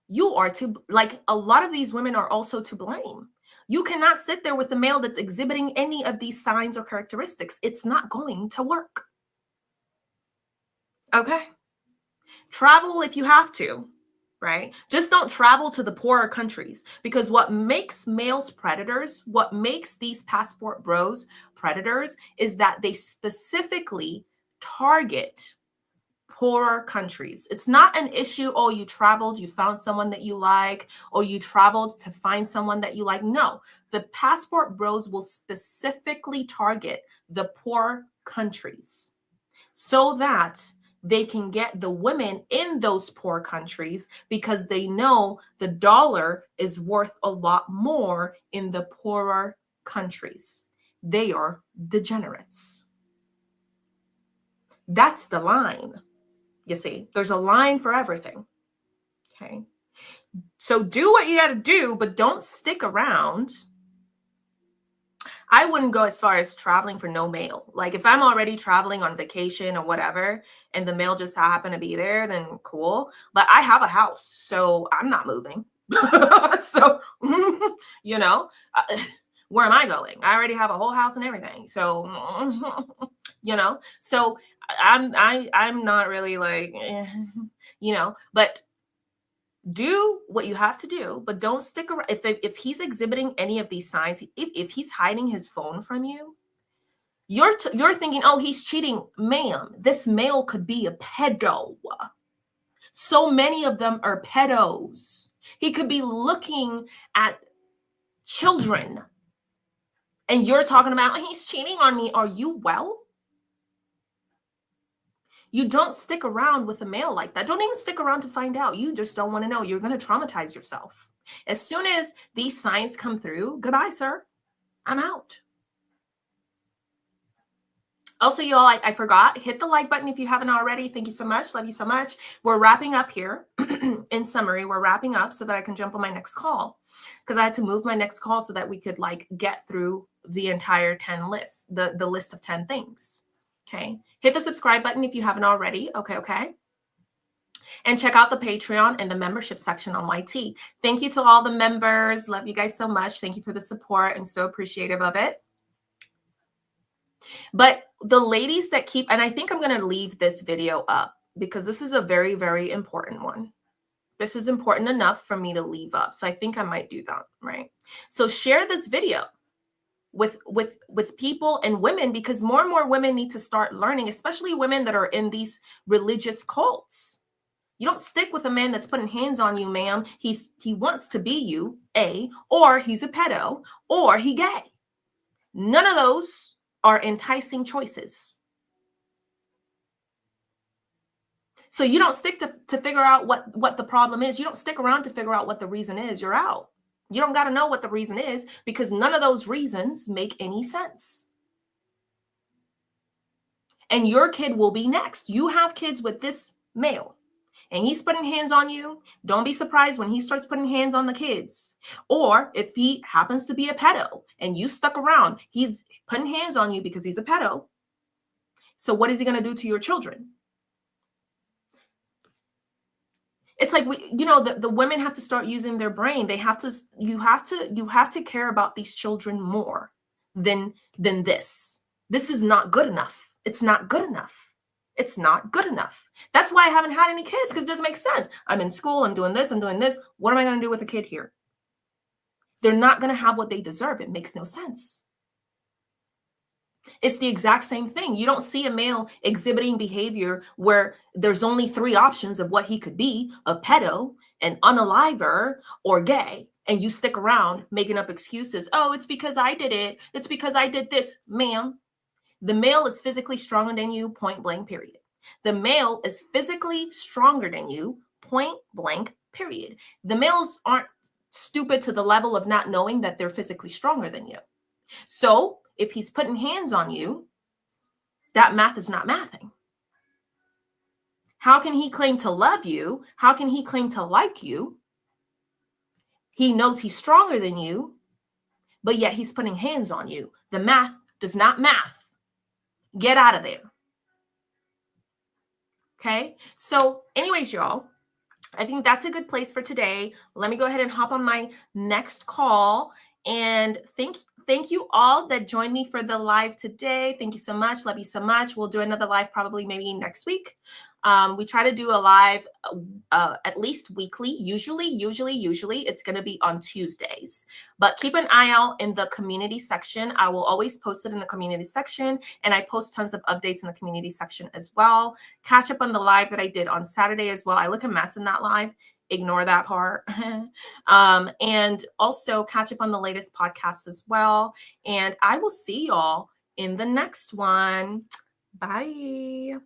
a lot of these women are also to blame. You cannot sit there with a male that's exhibiting any of these signs or characteristics. It's not going to work. Okay? Travel if you have to, right? Just don't travel to the poorer countries, because what makes males predators, what makes these passport bros predators, is that they specifically target poorer countries. It's not an issue, oh, you traveled, you found someone that you like, or you traveled to find someone that you like. No, the passport bros will specifically target the poor countries so that they can get the women in those poor countries, because they know the dollar is worth a lot more in the poorer countries. They are degenerates. That's the line. You see, there's a line for everything. Okay. So do what you got to do, but don't stick around. I wouldn't go as far as traveling for no male. Like if I'm already traveling on vacation or whatever, and the male just happened to be there, then cool. But I have a house, so I'm not moving. So, where am I going? I already have a whole house and everything. So, so I'm not really like, but do what you have to do, but don't stick around. If he's exhibiting any of these signs, if he's hiding his phone from you, you're thinking, oh, he's cheating. Ma'am, this male could be a pedo. So many of them are pedos. He could be looking at children, and you're talking about, he's cheating on me. Are you well? You don't stick around with a male like that. Don't even stick around to find out. You just don't want to know. You're going to traumatize yourself. As soon as these signs come through, goodbye, sir. I'm out. Also, y'all, I forgot, hit the like button if you haven't already. Thank you so much. Love you so much. We're wrapping up here. In summary, we're wrapping up so that I can jump on my next call, because I had to move my next call so that we could like get through the entire 10 lists, the list of 10 things. Okay. Hit the subscribe button if you haven't already. Okay. And check out the Patreon and the membership section on YT. Thank you to all the members. Love you guys so much. Thank you for the support and so appreciative of it. But the ladies that keep, and I think I'm going to leave this video up because this is a very, very important one. This is important enough for me to leave up. So I think I might do that, right? So share this video with people and women, because more and more women need to start learning, especially women that are in these religious cults. You don't stick with a man that's putting hands on you, ma'am. He wants to be you, or he's a pedo, or he gay. None of those are enticing choices. So you don't stick to figure out what the problem is. You don't stick around to figure out what the reason is. You're out. You don't got to know what the reason is, because none of those reasons make any sense. And your kid will be next. You have kids with this male, and he's putting hands on you. Don't be surprised when he starts putting hands on the kids. Or if he happens to be a pedo and you stuck around, he's putting hands on you because he's a pedo. So what is he going to do to your children? It's like the women have to start using their brain. You have to care about these children more than this. This is not good enough. It's not good enough. It's not good enough. That's why I haven't had any kids, because it doesn't make sense. I'm in school, I'm doing this, I'm doing this. What am I going to do with a kid here? They're not going to have what they deserve. It makes no sense. It's the exact same thing. You don't see a male exhibiting behavior where there's only 3 options of what he could be: a pedo, an unaliver, or gay. And you stick around making up excuses. Oh, it's because I did it. It's because I did this. Ma'am, the male is physically stronger than you, point blank, period. The male is physically stronger than you, point blank, period. The males aren't stupid to the level of not knowing that they're physically stronger than you. So if he's putting hands on you, that math is not mathing. How can he claim to love you? How can he claim to like you? He knows he's stronger than you, but yet he's putting hands on you. The math does not math. Get out of there. Okay? So anyways, y'all, I think that's a good place for today. Let me go ahead and hop on my next call. And thank you all that joined me for the live today. Thank you so much. Love you so much. We'll do another live probably maybe next week. We try to do a live at least weekly. Usually it's going to be on Tuesdays. But keep an eye out in the community section. I will always post it in the community section, and I post tons of updates in the community section as well. Catch up on the live that I did on Saturday as well. I look a mess in that live. Ignore that part. And also catch up on the latest podcasts as well. And I will see y'all in the next one. Bye.